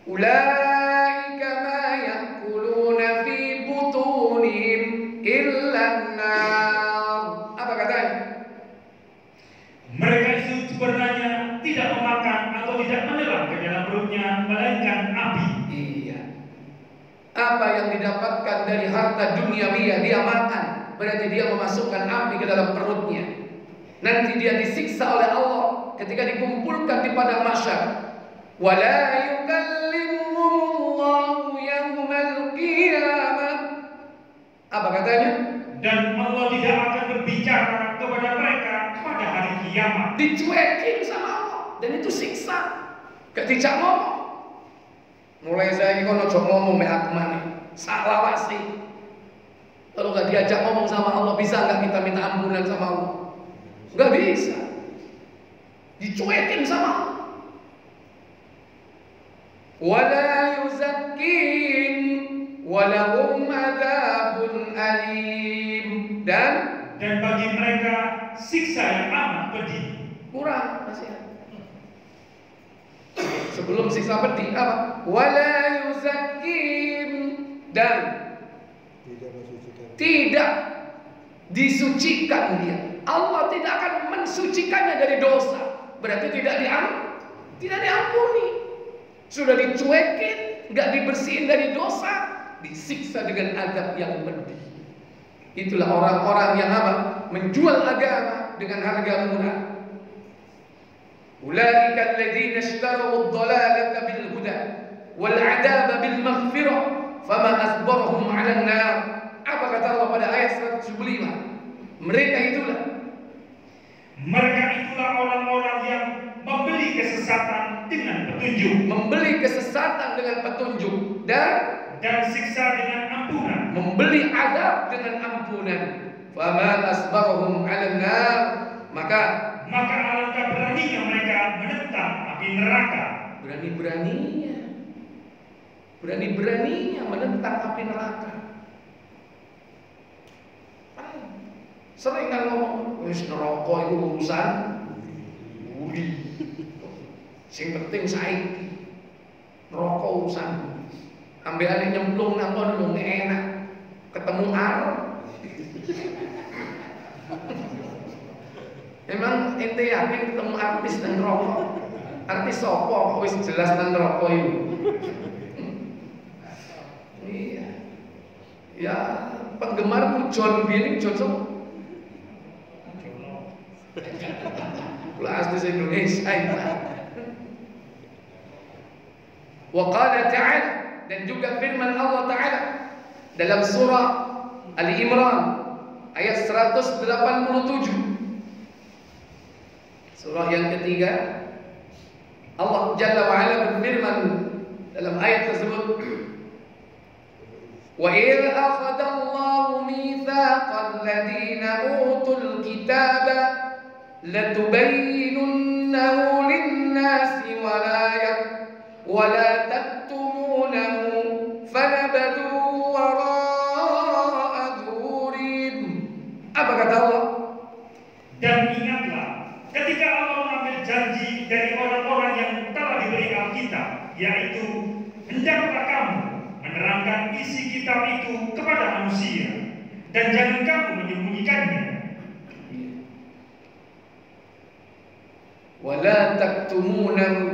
Ulaika ma yakuluna fi butunihim illa an-nar. Apa katanya? Mereka itu sebenarnya tidak memakan atau tidak menelan ke dalam perutnya, melainkan api. Iya. Apa yang didapatkan dari harta duniawi dia makan, berarti dia memasukkan api ke dalam perutnya. Nanti dia disiksa oleh Allah ketika dikumpulkan di padang mahsyar. Wala yukallimuhumullahu yaumal qiyamah. Apa katanya? Dan Allah tidak akan berbicara kepada mereka pada hari kiamat. Dicuekin sama Allah, dan itu siksa. Gak dijak ngomong. Mulai saya ini kono jok ngomong mek aku maneh. Salah wasi. Kalau gak diajak ngomong sama Allah, bisa gak kita minta ampunan sama Allah? Gak bisa. Dicuekin sama Allah. Wala yuzakkin walahum adzabun alim. Dan bagi mereka siksa yang amat pedih. Kurang masih. Sebelum siksa pedih apa? Wala yuzakkin, dan tidak disucikan dia. Allah tidak akan mensucikannya dari dosa. Berarti tidak diampuni. Sudah dicuekin, nggak dibersihin dari dosa, disiksa dengan azab yang pedih. Itulah orang-orang yang apa? Menjual agama dengan harga murah. Ulaika alladziina ishtarau ad-dhalalata bil huda wal 'adaba bil maghfirah fama asbarahum 'alan nar. Apa kata Allah pada ayat 175? Mereka itulah orang-orang yang membeli kesesatan dengan petunjuk, dan siksa dengan ampunan, membeli azab dengan ampunan. Fama asbarahum 'alan nar, maka alangkah beraninya mereka menentang api neraka. Berani-beraninya menentang api neraka. Sering kan ngomong, wis neraka itu urusan budi. Sing penting saiki neraka urusan budi. Ambilane nyemplung nang kono lho enak. Ketemu Emang ente yakin ketemu artis nang neraka? Artis sapa? Wis jelas nang neraka itu. Iya. Ya, penggemarmu John Biyen John Kelas di Indonesia itu. Wa qala ta'ala, dan juga firman Allah Ta'ala dalam surah Ali Imran ayat 187. Surah yang ketiga, Allah Jalla wa Ala berfirman dalam ayat tersebut, wa idh akhadha Allahu mitsaqal ladzina utul kitaba latubayyinunnahu lin-nasi wa la taktumunahu fanabadhu wara'a dhuhurihim. Apa kata Allah? Dan ingatlah ketika Allah mengambil janji dari orang-orang yang telah diberi Alkitab, yaitu hendaklah kamu menerangkan isi kitab itu kepada manusia, dan jangan kamu menyembunyikannya. Wala taktumunahu,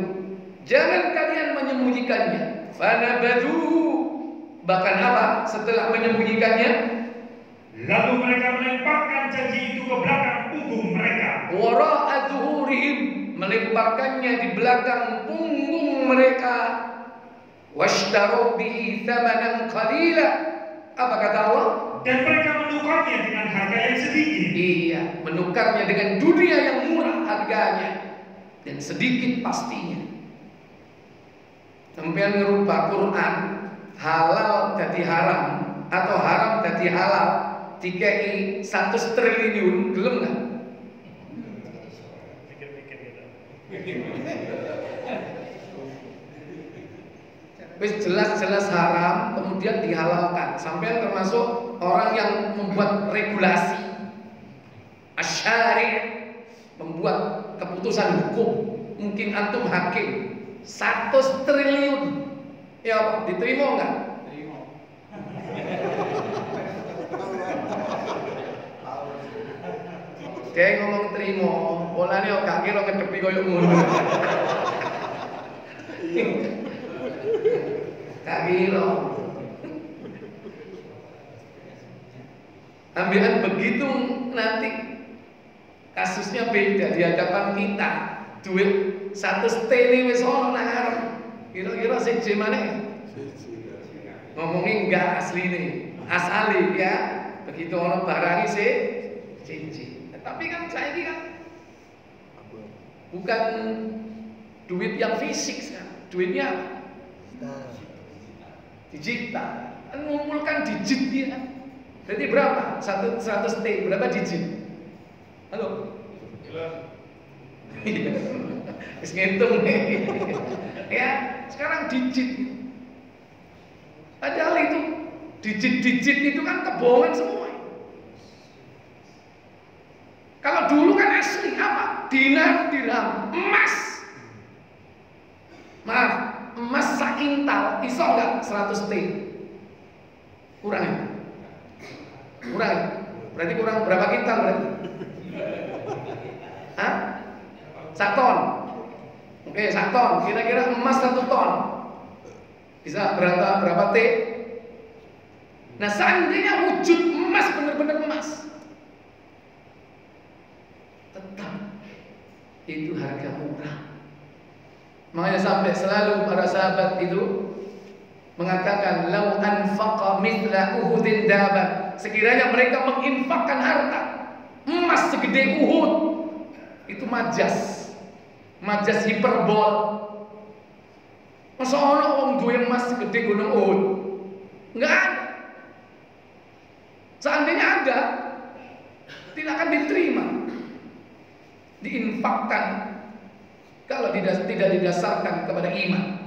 jangan kalian menyembunyikannya. Fanabadhu, bahkan apa? Setelah menyembunyikannya, lalu mereka melemparkan janji itu ke belakang punggung mereka. Wara'a dhuhurihim, melemparkannya di belakang punggung mereka. Washtaru bihi thamanan qalila. Apa kata Allah? Dan mereka menukarnya dengan harga yang sedikit. Iya, menukarnya dengan dunia yang murah harganya dan sedikit pastinya. Sampai ngerubah Quran halal jadi haram atau haram jadi halal, dikai 1 triliun, gelem nggak? Wis jelas-jelas haram kemudian dihalalkan. Sampai termasuk orang yang membuat regulasi, asyari', membuat keputusan hukum. Mungkin antum hakim, 1 triliun, ya diterima nggak? Terima. Kayak ngomong terima, polanya gak kira ngedepi koyo ngono. Gak kira. Ambilan begitu nanti kasusnya beda di hadapan kita. Duit 1 steli wis ono nang arep. Kira-kira sing jemane? Ngomongin enggak asline, asali ya. Begitu ono barang siji. Tapi kan saya ini kan bukan duit yang fisik kan. Duitnya digital. Kan mengumpulkan digit dia. Jadi berapa? 100 T berapa digit? Halo? Iya. Wis ngitung nih. Ya, sekarang digit. Padahal itu digit-digit itu kan kebohongan semua. Kalau dulu kan asli apa? Dinar, dirham, emas. Maaf, emas sakintal, iso enggak 100 T? Kurang ya? Kurang. Berarti kurang berapa kintal berarti? Hah? 1 ton. Oke, 1 ton. Kira-kira emas 1 ton. Bisa berapa T? Nah, seandainya wujud emas benar-benar emas, tetap itu harga murah. Makanya sampai selalu para sahabat itu mengatakan lau anfaqa mithla Uhudin daban, sekiranya mereka menginfakkan harta emas segede Uhud, itu majas hiperbol. Masa orang duwe emas segede gunung Uhud? Enggak ada. Seandainya ada, tidak akan diterima, diinfakkan kalau tidak didasarkan kepada iman.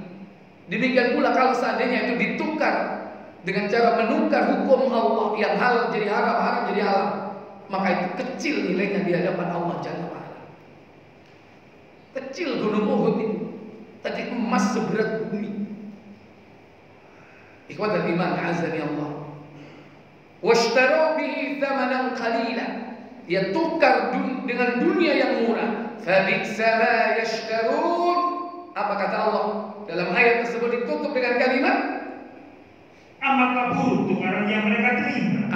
Demikian pula kalau seandainya itu ditukar dengan cara menukar hukum Allah, yang halal jadi haram, haram jadi halal, maka itu kecil nilainya di hadapan Allah Jalla wa'ala. Kecil gunung Uhud itu, tadi emas seberat bumi. Ikhwatal iman, azani Allah. Washtaru bihi thamanan qalila, dia tukar dengan dunia yang murah. Fabitsa ma yashtarun. Apa kata Allah dalam ayat tersebut ditutup dengan kalimat amatlah buruk tukaran yang mereka terima.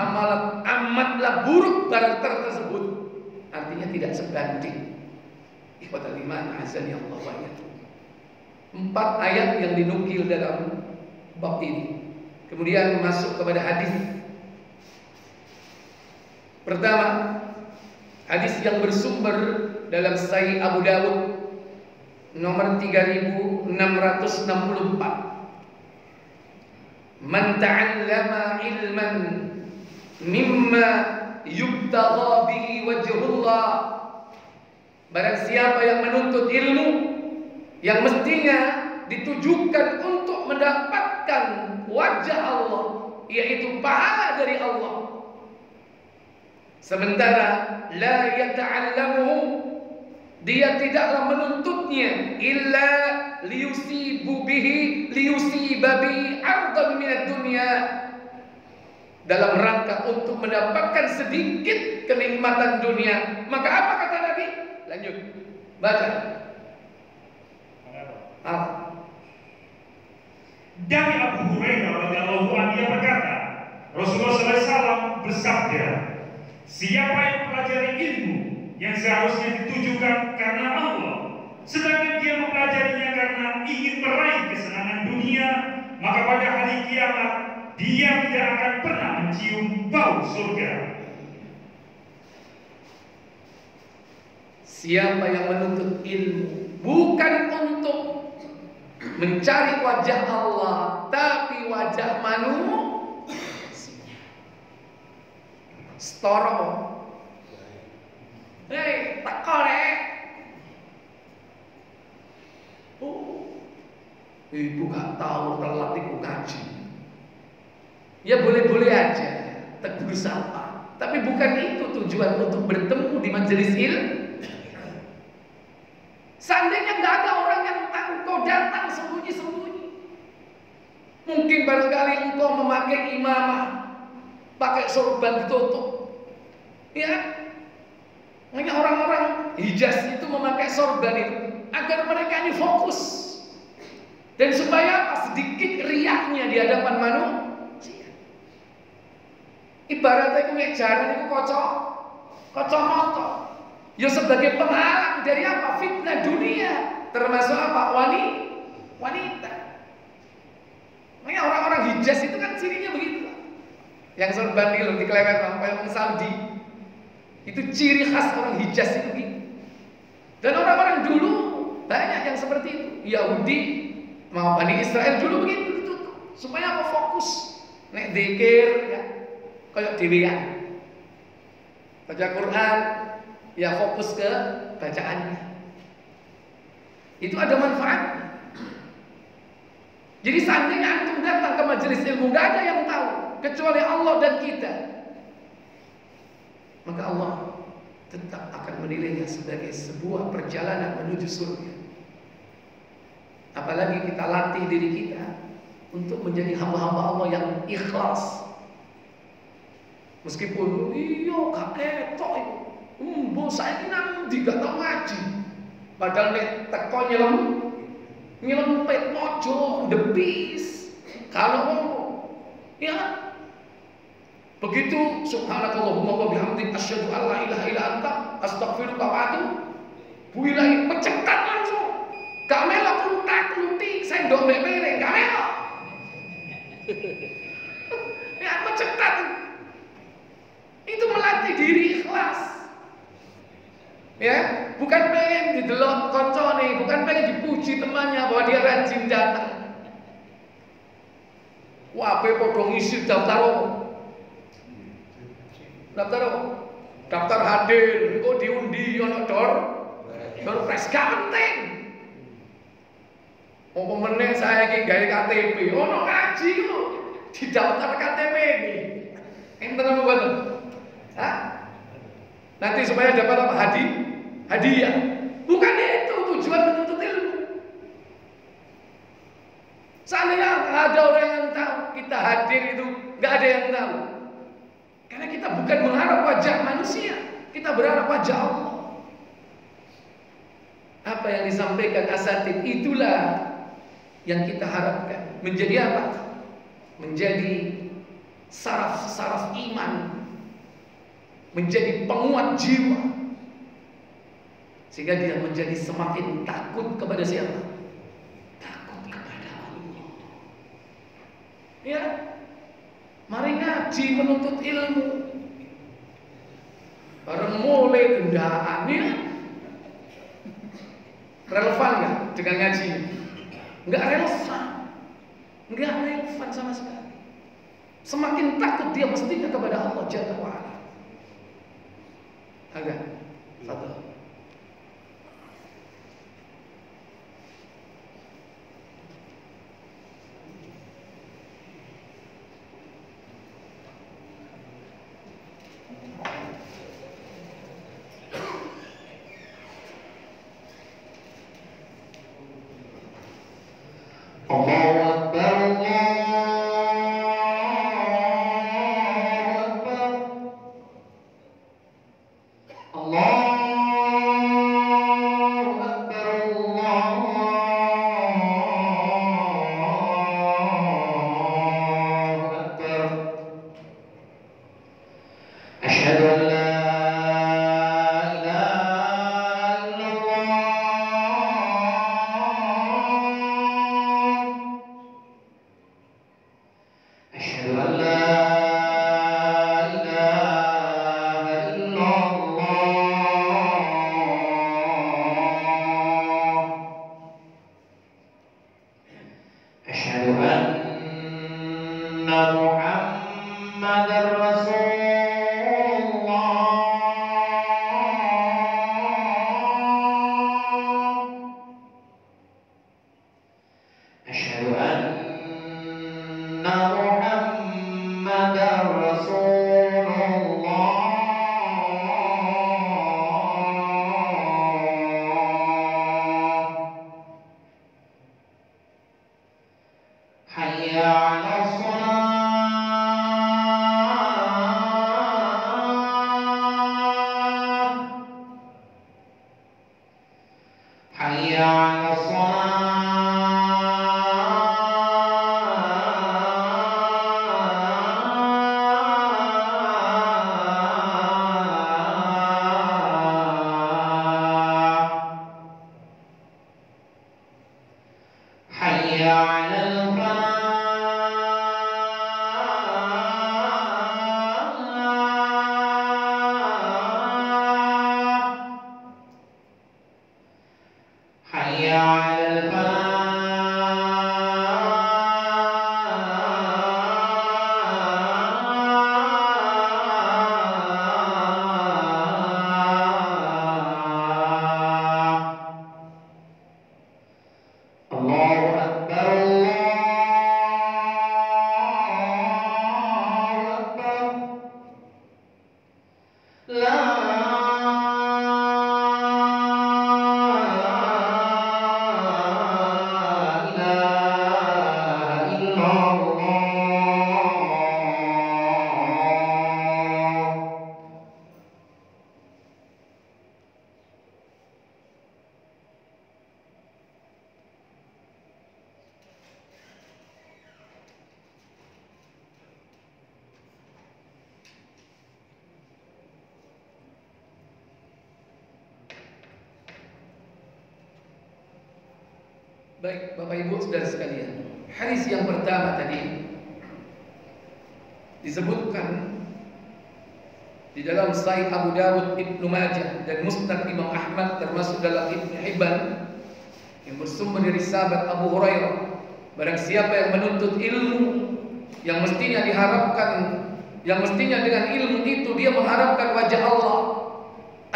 Amatlah buruk barang tersebut. Artinya tidak sebanding. Ikhwatal iman, azani Allah wa iyyakum. 4 ayat yang dinukil dalam bab ini. Kemudian masuk kepada hadis. Pertama, hadis yang bersumber dalam Sahih Abu Dawud nomor 3664. Man ta'allama ilman mimma yubtagha bihi wajhullah. Barang siapa yang menuntut ilmu yang mestinya ditujukan untuk mendapatkan wajah Allah, yaitu pahala dari Allah, sementara la yata'allamuhu, dia tidaklah menuntutnya illa liyusiba bihi ardan minad dunya, dalam rangka untuk mendapatkan sedikit kenikmatan dunia. Maka apa kata Nabi? Lanjut baca. Dari Abu Hurairah radhiyallahu anhu dia berkata, Rasulullah SAW bersabda, siapa yang mempelajari ilmu yang seharusnya ditujukan karena Allah, sedangkan dia mempelajarinya karena ingin meraih kesenangan dunia, maka pada hari kiamat dia tidak akan pernah mencium bau surga. Siapa yang menuntut ilmu bukan untuk mencari wajah Allah, tapi wajah manusia. Storo. Hei, tak korek. Ibu gak tahu telat ibu ngaji. Ya boleh-boleh aja, tegur sapa. Tapi bukan itu tujuan untuk bertemu di majelis ilmu. Seandainya nggak ada orang yang engkau datang sembunyi-sembunyi, mungkin barangkali engkau memakai imamah, pakai sorban ditutup, ya. Makanya orang-orang Hijaz itu memakai sorban itu agar mereka ini fokus, dan supaya apa? Sedikit riaknya di hadapan manusia. Ibaratnya itu ngejaran itu kocok. Ya sebagai penghalang dari apa? Fitnah dunia, termasuk apa? Wanita. Makanya orang-orang Hijaz itu kan cirinya begitu. Yang sorban itu dikelewet orang Saudi. Itu ciri khas orang Hijaz itu begitu. Dan orang-orang dulu banyak yang seperti itu. Yahudi mau Bani Israel dulu begitu ditutup. Supaya apa? Fokus. Nek dzikir ya kayak dhewean. Baca Quran ya fokus ke bacaannya. Itu ada manfaatnya. Jadi seandainya antum datang ke majelis ilmu, nggak ada yang tahu kecuali Allah dan kita, maka Allah tetap akan menilainya sebagai sebuah perjalanan menuju surga. Apalagi kita latih diri kita untuk menjadi hamba-hamba Allah yang ikhlas. Meskipun iyo kakek tok itu bos saya ini nanti gak tau ngaji, padahal nek teko nyelempet mojo debis kalau ya begitu subhanakallahumma wa bihamdik asyhadu an la ilaha illa anta astaghfiruka wa atubu ilaik, mencetat langsung. Gak melok klutak-klutik sendok mbek piring, gak melok. Ya mencetat. Itu melatih diri ikhlas. Ya, bukan pengen didelok koncone, bukan pengen dipuji temannya bahwa dia rajin datang. Wah, podo ngisi daftar hadir, engko diundi ono dor pres gak penting. Apa meneh saya iki gawe KTP, ono ngaji kok di daftar KTP ini. Enten apa mboten? Hah? Nanti supaya dapat apa? Hadiah. Bukan itu tujuan menuntut ilmu. Seandainya ada orang yang tahu kita hadir itu, nggak ada yang tahu. Karena kita bukan mengharap wajah manusia, kita berharap wajah Allah. Apa yang disampaikan asatid itulah yang kita harapkan. Menjadi apa? Menjadi saraf iman, menjadi penguat jiwa. Sehingga dia menjadi semakin takut kepada siapa? Takut kepada Allah. Ya, mari ngaji menuntut ilmu. Bareng mulai kendaraannya relevan nggak dengan ngaji? Nggak relevan, nggak relevan sama sekali. Semakin takut dia mestinya kepada Allah Jalla wa'ala. Agak satu. Allahu Akbar, Allahu Akbar, Allahu Akbar. Asyhadu an la Baik, Bapak Ibu Saudara sekalian, hadis yang pertama tadi disebutkan di dalam Sahih Abu Dawud, Ibnu Majah dan Musnad Imam Ahmad, termasuk dalam Ibnu Hibban, yang bersumber dari sahabat Abu Hurairah. Barang siapa yang menuntut ilmu yang mestinya diharapkan, yang mestinya dengan ilmu itu dia mengharapkan wajah Allah,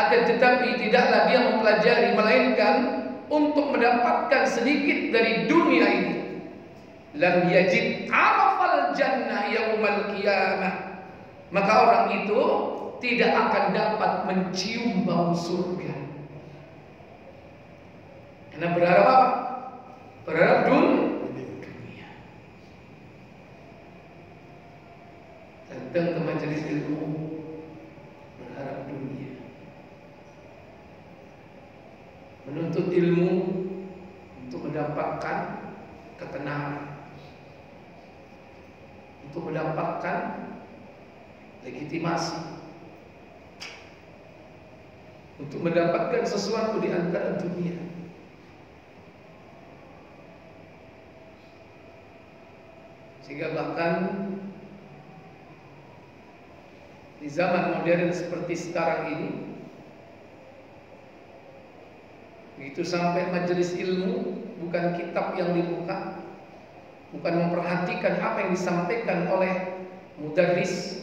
akan tetapi tidaklah dia mempelajari melainkan untuk mendapatkan sedikit dari dunia ini, lam yajid arafal jannah yaumal qiyamah, maka orang itu tidak akan dapat mencium bau surga. Karena berharap apa? Berharap dunia. Datang ke majelis ilmu berharap dunia. Menuntut ilmu untuk mendapatkan ketenangan, untuk mendapatkan legitimasi. untuk mendapatkan sesuatu di antara dunia. Sehingga bahkan di zaman modern seperti sekarang ini, begitu sampai majelis ilmu, bukan kitab yang dibuka, bukan memperhatikan apa yang disampaikan oleh mudarris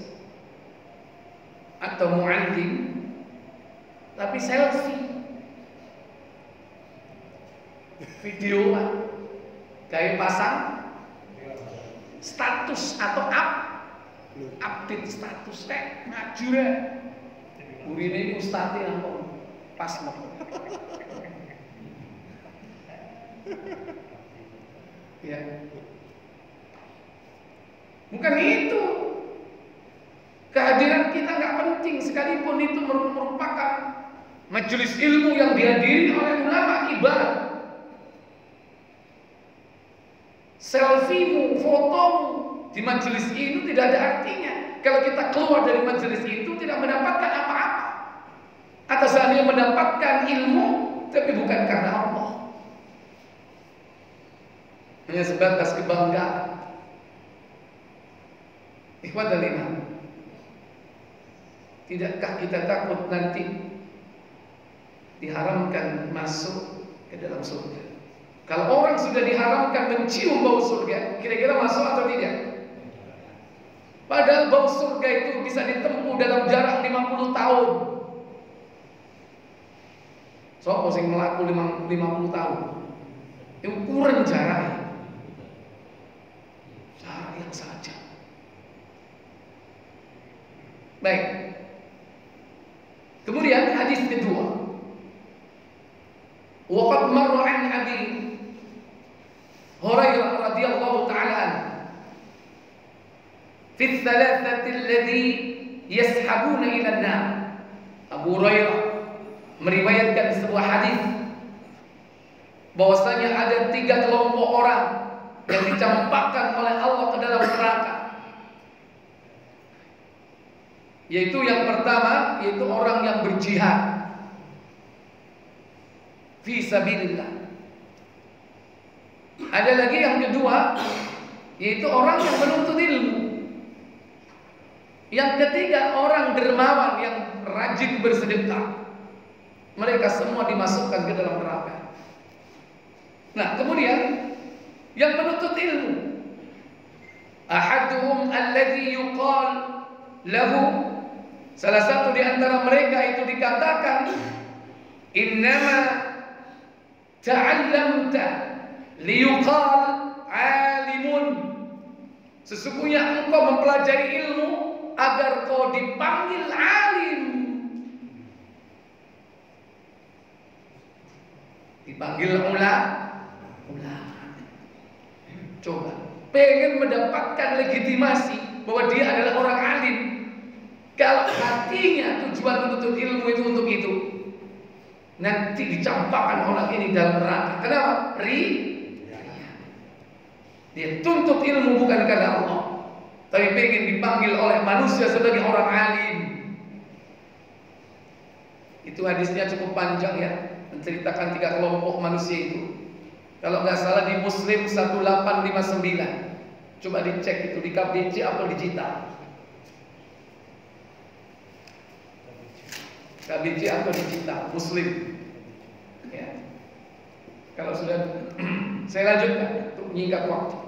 atau muallim, tapi selfie, video, kayak pasang status atau update status maju ya. Urine ustaz yang pas mau. Ya. Bukan itu. Kehadiran kita nggak penting sekalipun itu merupakan majelis ilmu yang dihadiri oleh ulama ibarat. Selfiemu, fotomu di majelis itu tidak ada artinya kalau kita keluar dari majelis itu tidak mendapatkan apa-apa. Atau seandainya mendapatkan ilmu tapi bukan karena Allah, hanya sebatas kebanggaan. Ikhwatul iman, tidakkah kita takut nanti diharamkan masuk ke dalam surga? Kalau orang sudah diharamkan mencium bau surga, kira-kira masuk atau tidak? Padahal bau surga itu bisa ditempuh dalam jarak 50 tahun. Sopo sing melaku 50 tahun. Ukuran jaraknya. Jarak yang saja. Baik. Kemudian hadis kedua. Waqad marra an Abi Hurairah radhiyallahu ta'ala anhu fi thalathati alladhi yashabuna ila an-nar. Abu Hurairah meriwayatkan sebuah hadis bahwasanya ada 3 kelompok orang yang dicampakkan oleh Allah ke dalam neraka. Yaitu yang pertama, yaitu orang yang berjihad fi sabilillah. Ada lagi yang kedua, yaitu orang yang menuntut ilmu. Yang ketiga, orang dermawan yang rajin bersedekah. Mereka semua dimasukkan ke dalam neraka. Nah, kemudian yang menuntut ilmu, ahaduhum alladhi yuqal lahu, salah satu di antara mereka itu dikatakan, innama ta'allamta liyuqal alimun, sesungguhnya engkau mempelajari ilmu agar kau dipanggil alim. Dipanggil ulama. Coba pengen mendapatkan legitimasi bahwa dia adalah orang alim, kalau hatinya tujuan menuntut ilmu itu untuk itu, nanti dicampakkan orang ini dalam neraka. Kenapa? Dia tuntut ilmu bukan karena Allah, tapi pengen dipanggil oleh manusia sebagai orang alim. Itu hadisnya cukup panjang ya, menceritakan 3 kelompok manusia itu. Kalau nggak salah di Muslim 1859. Coba dicek itu di KBC atau digital. KBC atau digital Muslim. Ya. Kalau sudah saya lanjutkan untuk menyingkat waktu.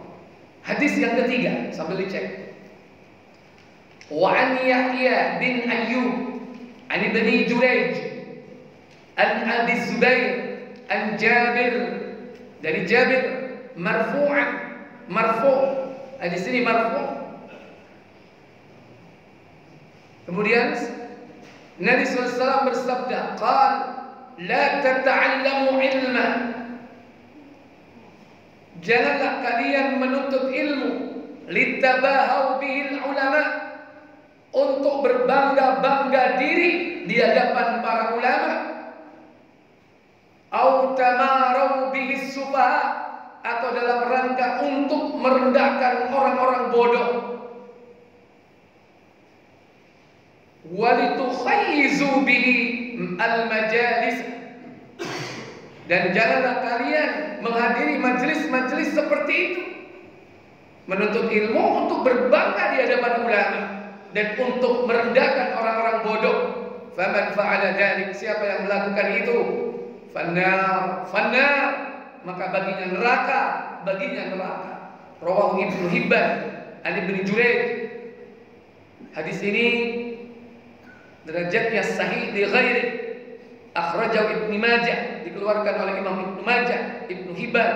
Hadis yang ketiga sambil dicek. Wa an Yahya bin Ayyub an Ibni Jurayj an Abi Zubair an Jabir, dari Jabir marfu'an, marfu'. Di sini marfu'. Kemudian Nabi SAW bersabda, qal la tata'allamu ilma, janganlah kalian menuntut ilmu, litabahau bihil ulama, untuk berbangga-bangga diri di hadapan para ulama, au tamarau bihis sufaha, atau dalam rangka untuk merendahkan orang-orang bodoh, walitukhayyizu bihi al-majalis, dan janganlah kalian menghadiri majelis-majelis seperti itu. Menuntut ilmu untuk berbangga di hadapan ulama dan untuk merendahkan orang-orang bodoh. Faman fa'ala dzalik, siapa yang melakukan itu, fannar, maka baginya neraka, Rawahu Ibnu Hibban an Ibnu Jurayj. Hadis ini derajatnya sahih li ghairi. Akhrajahu Ibnu Majah, dikeluarkan oleh Imam Ibnu Majah, Ibnu Hibban,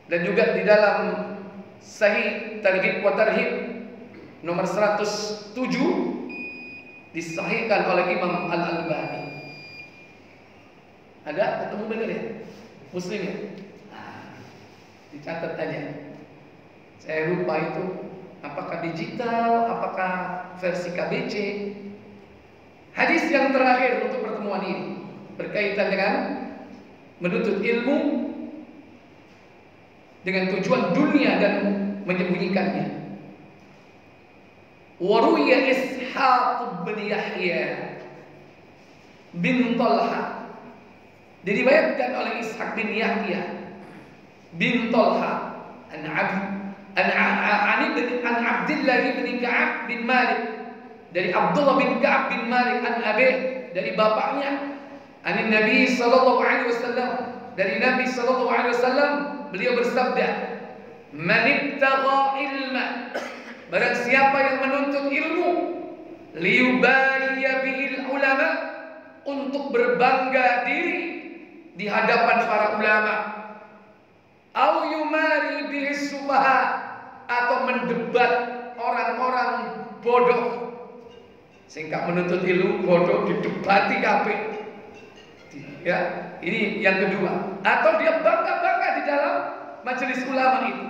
dan juga di dalam Sahih Targhib wa Tarhib nomor 107 disahihkan oleh Imam Al-Albani. Ada ketemu benar ya? Muslim ya? Dicatat aja. Saya lupa itu apakah digital, apakah versi KBC. Hadis yang terakhir untuk pertemuan ini berkaitan dengan menuntut ilmu dengan tujuan dunia dan menyembunyikannya. Waruya Ishaq bin Yahya bin Talha, diriwayatkan oleh Ishaq bin Yahya bin Talha an Abdullah bin Ka'ab bin Malik, dari Abdullah bin Ka'ab bin Malik an Abi, dari bapaknya, an Nabi sallallahu alaihi wasallam, dari Nabi sallallahu alaihi wasallam, beliau bersabda, "Man ibtagha ilma", barang siapa yang menuntut ilmu, liyubaliya bihil ulama, untuk berbangga diri di hadapan para ulama, au yumari bihis sufaha, atau mendebat orang-orang bodoh. Sehingga menuntut ilmu bodoh didebati kabeh. Ya, ini yang kedua. Atau dia bangga-bangga di dalam majelis ulama itu.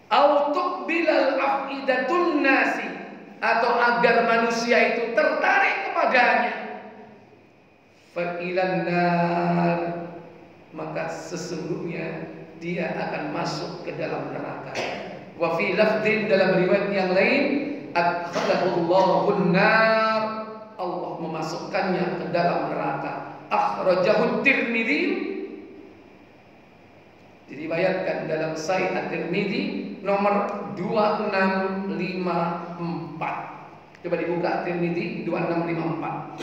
Au tuqbilal afidatun nasi, atau agar manusia itu tertarik kepadanya. Fa ilan nar, maka sesungguhnya dia akan masuk ke dalam neraka. Wa fi lafdhin, dalam riwayat yang lain, adkhalahullahu nar, Allah memasukkannya ke dalam neraka. Akhrajahu Tirmidzi, diriwayatkan dalam Sahih At-Tirmidzi nomor 2654. Coba dibuka Tirmidzi 2654.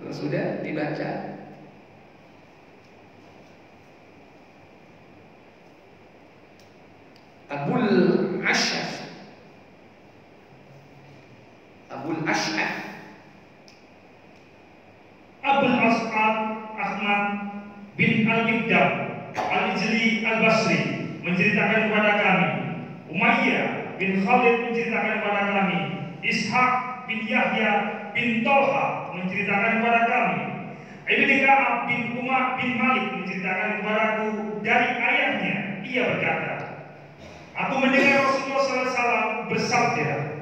Kalau sudah dibaca, Abul Ash'ath Ahmad bin Al-Miqdam Al-Ijli Al-Basri menceritakan kepada kami, Umayyah bin Khalid menceritakan kepada kami, Ishaq bin Yahya bin Talha menceritakan kepada kami, Ibnu Ka'ab bin Umar bin Malik menceritakan kepadaku dari ayahnya, ia berkata, aku mendengar Rasulullah SAW bersabda,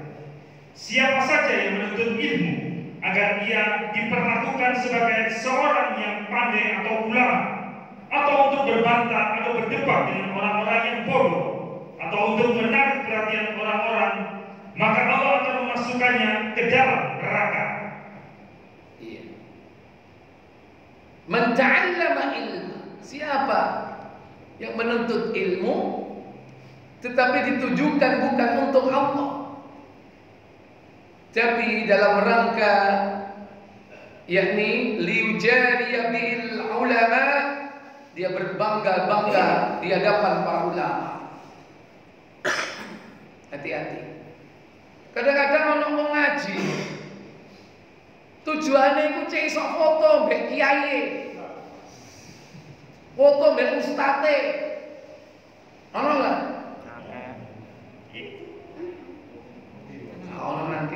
siapa saja yang menuntut ilmu agar ia diperlakukan sebagai seorang yang pandai atau ulama, atau untuk berbantah atau berdebat dengan orang-orang yang bodoh, atau untuk menarik perhatian orang-orang, maka Allah akan memasukkannya ke dalam neraka. Man ta'allama ilma, siapa yang menuntut ilmu tetapi ditujukan bukan untuk Allah, tapi dalam rangka yakni liujariya bil ulama, dia berbangga-bangga di hadapan para ulama. Hati-hati. Kadang-kadang orang mau ngaji, tujuannya itu cek iso foto mbek kiai, foto mbek ustate. Ono enggak? Ono nanti.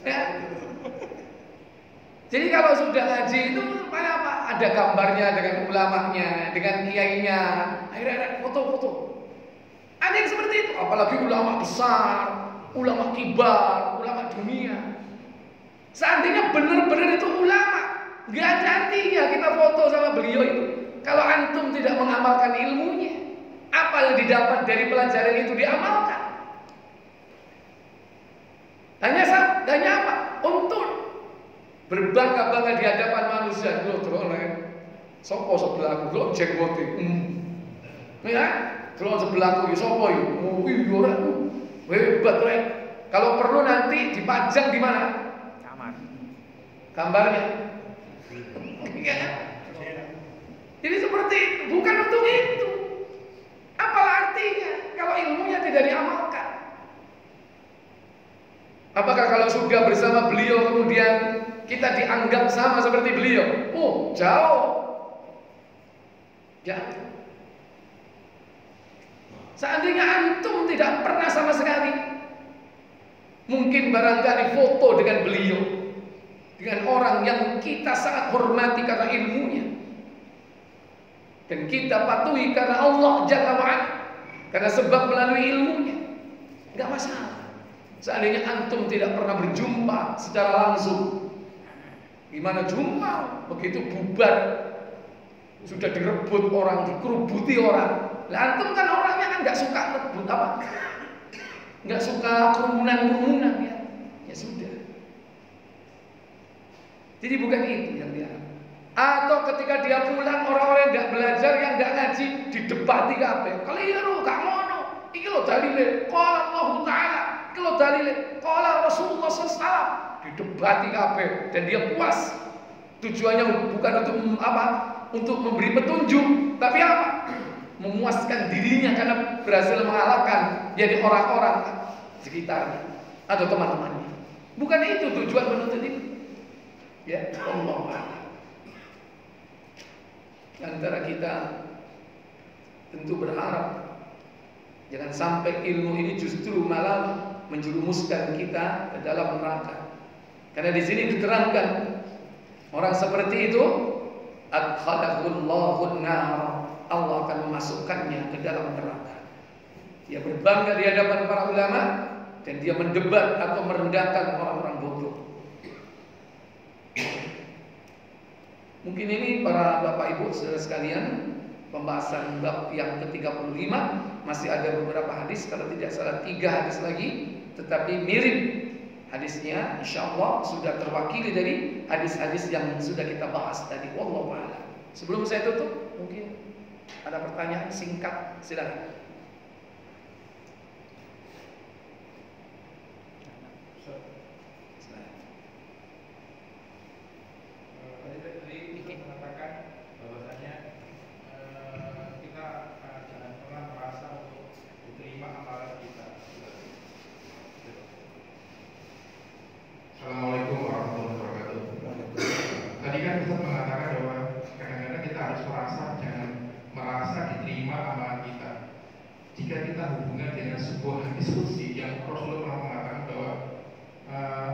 Ya. Jadi kalau sudah ngaji itu apa? Ada gambarnya dengan ulamanya, dengan kiainya. Akhirnya foto-foto. Ada yang seperti itu, apalagi ulama besar, ulama kibar, ulama dunia. Seandainya benar-benar itu ulama, nggak ada artinya kita foto sama beliau itu kalau antum tidak mengamalkan ilmunya. Apa yang didapat dari pelajaran itu diamalkan. Hanya apa? Untuk berbangga-bangga di hadapan manusia. Lo teroleh, sopo sebelahku, lo jenggote, ya, lo sebelahku, sopo yuk, orang hebat rek. Kalau perlu nanti dipajang di mana? Kamar. Gambarnya. Iya. Jadi seperti itu, bukan untuk itu. Apalah artinya kalau ilmunya tidak diamalkan? Apakah kalau sudah bersama beliau kemudian kita dianggap sama seperti beliau? Oh, jauh. Jauh. Seandainya antum tidak pernah sama sekali, mungkin barangkali foto dengan beliau, dengan orang yang kita sangat hormati karena ilmunya, dan kita patuhi karena Allah Jalla wa'ala, karena sebab melalui ilmunya, nggak masalah. Seandainya antum tidak pernah berjumpa secara langsung, gimana jumpa? Begitu bubar, sudah direbut orang, dikerubuti orang. Lah antum kan orangnya kan nggak suka rebut apa? Nggak suka kerumunan ya. Ya sudah. Jadi bukan itu yang dia. Atau ketika dia pulang, orang-orang yang nggak belajar, yang nggak ngaji, didebati kabeh. Keliru, gak ngono. Iki lho dalile, qala Allah Ta'ala. Iki lho dalile, qala Rasulullah SAW. Didebati kabeh dan dia puas. Tujuannya bukan untuk apa? Untuk memberi petunjuk, tapi apa? Memuaskan dirinya karena berhasil mengalahkan jadi orang-orang sekitarnya atau teman-temannya. Bukan itu tujuan menuntut itu. Ya, Allah. Antara kita tentu berharap jangan sampai ilmu ini justru malah menjerumuskan kita ke dalam neraka. Karena di sini diterangkan orang seperti itu adkhalahullahu an-nar, Allah akan memasukkannya ke dalam neraka. Dia berbangga di hadapan para ulama dan dia mendebat atau merendahkan orang-orang bodoh. Mungkin ini para Bapak Ibu saudara sekalian, pembahasan bab yang ke-35, masih ada beberapa hadis, kalau tidak salah 3 hadis lagi, tetapi mirip hadisnya, insyaallah sudah terwakili dari hadis-hadis yang sudah kita bahas tadi. Wallahu a'lam. Sebelum saya tutup, mungkin ada pertanyaan singkat, silakan. Assalamualaikum warahmatullahi wabarakatuh. Tadi kan Ustaz mengatakan bahwa kadang-kadang kita harus merasa diterima amalan kita. Jika kita hubungan dengan sebuah hadis qudsi yang Rasulullah pernah mengatakan bahwa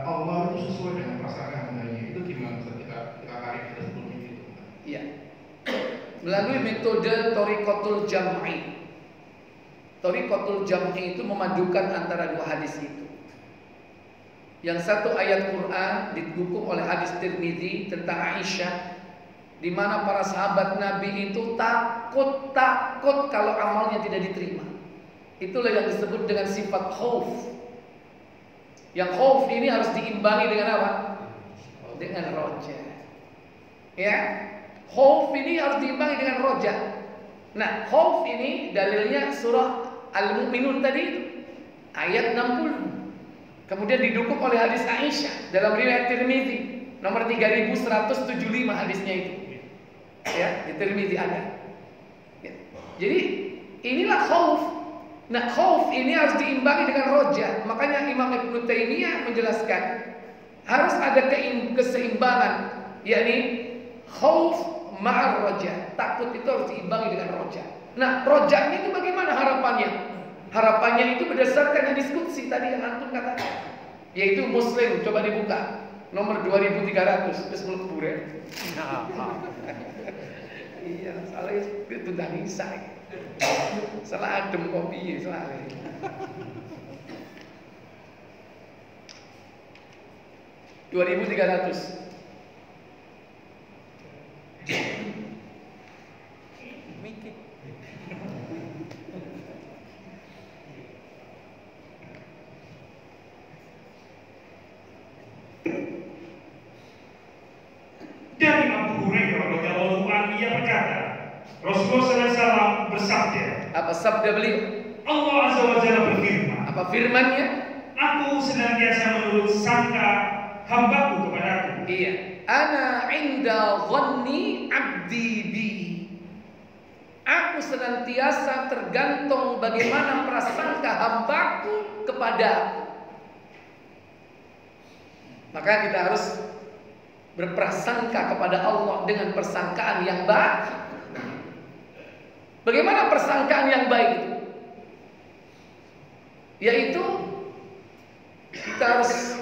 Allah itu sesuai dengan perasaan hambanya, itu gimana Ustaz? Kita tarik kita sebelum itu. Iya. Melalui metode Thariqatul Jam'i. Thariqatul Jam'i itu memadukan antara dua hadis itu. Yang satu ayat Quran didukung oleh hadis Tirmidzi tentang Aisyah, di mana para sahabat Nabi itu takut kalau amalnya tidak diterima. Itulah yang disebut dengan sifat khauf. Yang khauf ini harus diimbangi dengan apa? Dengan roja. Ya, khauf ini harus diimbangi dengan roja. Nah, khauf ini dalilnya surah Al-Mu'minun tadi itu, ayat 60. Kemudian didukung oleh hadis Aisyah dalam riwayat Tirmidzi nomor 3175 hadisnya itu. Ya, di Tirmidzi ada. Ya. Jadi inilah khauf. Nah, khauf ini harus diimbangi dengan roja. Makanya Imam Ibnu Taimiyah menjelaskan harus ada keseimbangan, yakni khauf ma'ar roja. Takut itu harus diimbangi dengan roja. Nah, rojanya itu bagaimana harapannya? Harapannya itu berdasarkan hadis qudsi tadi yang antum katakan, yaitu Muslim, coba dibuka nomor 2300 terus melebur ya. Iya, salah itu tentang Isa. Salah adem kopi salah. 2300. radhiyallahu anhu ia berkata, Rasulullah SAW bersabda, Apa sabda beliau? Allah Azza wa Jalla berfirman, Apa firmannya? Aku senantiasa menurut sangka hambaku kepadaku. Iya. Ana inda dhanni abdi bi. Aku senantiasa tergantung bagaimana prasangka hambaku kepada aku. Maka kita harus berprasangka kepada Allah dengan persangkaan yang baik. Bagaimana persangkaan yang baik itu? Yaitu kita harus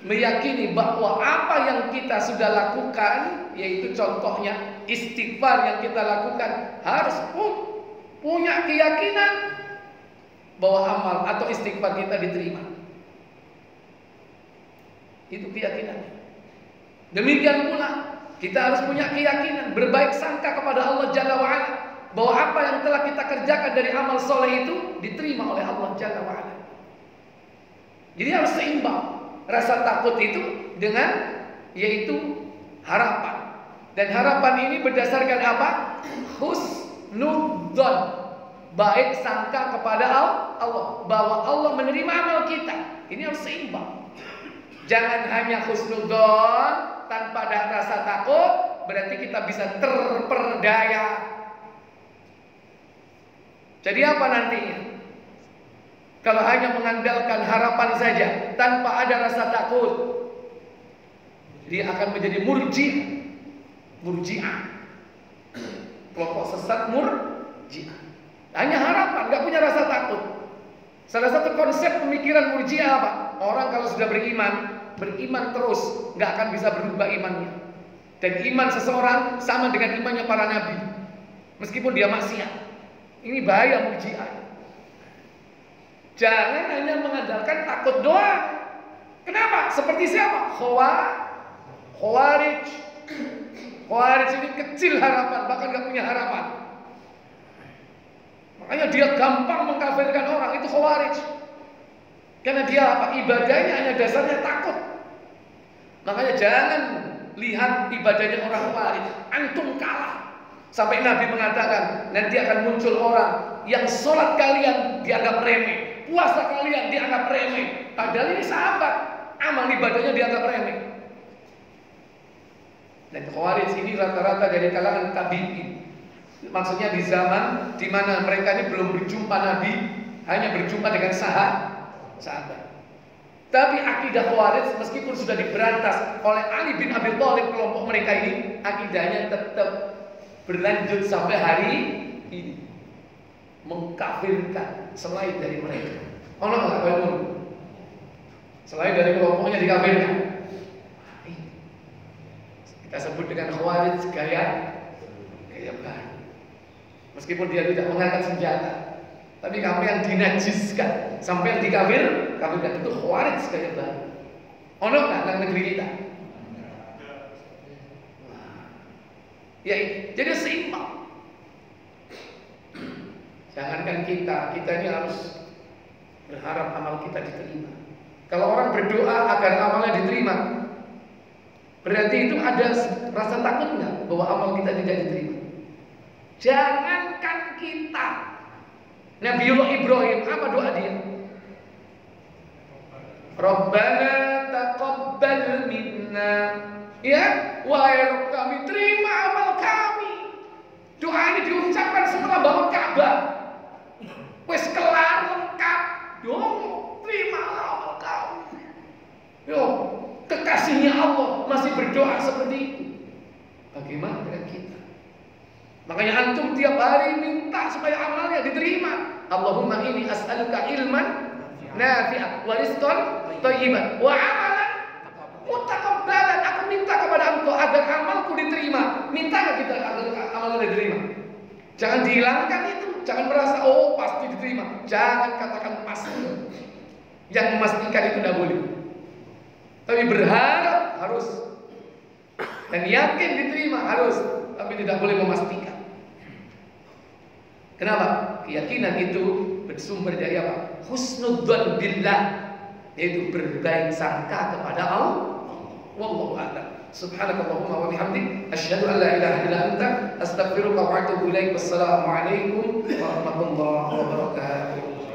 meyakini bahwa apa yang kita sudah lakukan, yaitu contohnya istighfar yang kita lakukan, harus punya keyakinan bahwa amal atau istighfar kita diterima. Itu keyakinannya. Demikian pula kita harus punya keyakinan, berbaik sangka kepada Allah Jalla wa'ala, bahwa apa yang telah kita kerjakan dari amal soleh itu diterima oleh Allah Jalla wa'ala. Jadi harus seimbang rasa takut itu dengan yaitu harapan. Dan harapan ini berdasarkan apa? Husnudzon, baik sangka kepada Allah, bahwa Allah menerima amal kita. Ini harus seimbang. Jangan hanya husnudzon tanpa ada rasa takut, berarti kita bisa terperdaya. Jadi apa nantinya? Kalau hanya mengandalkan harapan saja tanpa ada rasa takut, dia akan menjadi murji'ah. Kelompok sesat murji'ah. Hanya harapan, nggak punya rasa takut. Salah satu konsep pemikiran murji'ah apa? Orang kalau sudah beriman terus, nggak akan bisa berubah imannya. Dan iman seseorang sama dengan imannya para nabi, meskipun dia maksiat. Ini bahaya murji'ah. Jangan hanya mengandalkan takut doang. Kenapa? Seperti siapa? Khawarij. Khawarij ini kecil harapan, bahkan gak punya harapan. Makanya dia gampang mengkafirkan orang. Itu Khawarij. Karena dia apa? Ibadahnya hanya dasarnya takut. Makanya jangan lihat ibadahnya orang Khawarij. Antum kalah. Sampai Nabi mengatakan, nanti akan muncul orang yang sholat kalian dianggap remeh, puasa kalian dianggap remeh. Padahal ini sahabat, amal ibadahnya dianggap remeh. Dan Khawarij ini rata-rata dari kalangan tabi'in. Maksudnya di zaman di mana mereka ini belum berjumpa Nabi, hanya berjumpa dengan sahabat. Tapi akidah Khawarij meskipun sudah diberantas oleh Ali bin Abi Thalib, kelompok mereka ini, akidahnya tetap berlanjut sampai hari ini, mengkafirkan selain dari mereka. Ono nggak kamu? Selain dari kelompoknya dikafirkan. Kita sebut dengan Khawarij gaya baru. Meskipun dia tidak mengangkat senjata, tapi kamu yang dinajiskan sampai yang dikafirkan itu Khawarij gaya baru. Ono nggak dalam negeri kita? Ya, jadi seimbang. Jangankan kita ini harus berharap amal kita diterima. Kalau orang berdoa agar amalnya diterima, berarti itu ada rasa takut nggak bahwa amal kita tidak diterima? Jangankan kita, Nabiullah Ibrahim apa doa dia? Rabbana taqabbal minna. Ya, wahai Rabb kami, terima amal kami. Doa ini diucapkan setelah bangun Ka'bah. Wes kelar lengkap. Yo, terima amal kami. Yo, kekasihnya Allah masih berdoa seperti itu. Bagaimana dengan kita? Makanya antum tiap hari minta supaya amalnya diterima. Allahumma inni as'aluka ilman nafi'an wa rizqan thayyiban wa amalan mutakabbalan. Aku minta kepada engkau agar amalku diterima. Minta nggak kita agar amalnya diterima? Jangan dihilangkan itu. Jangan merasa oh pasti diterima. Jangan katakan pasti. Yang memastikan itu tidak boleh. Tapi berharap harus. Dan yakin diterima harus. Tapi tidak boleh memastikan. Kenapa? Keyakinan itu bersumber dari apa? Husnudzon billah, yaitu berbaik sangka kepada Allah. Wallahu a'lam. Subhanakallahumma wa bihamdik asyhadu an la ilaha illa anta astaghfiruka wa atubu ilaik. Wassalamualaikum warahmatullahi wabarakatuh.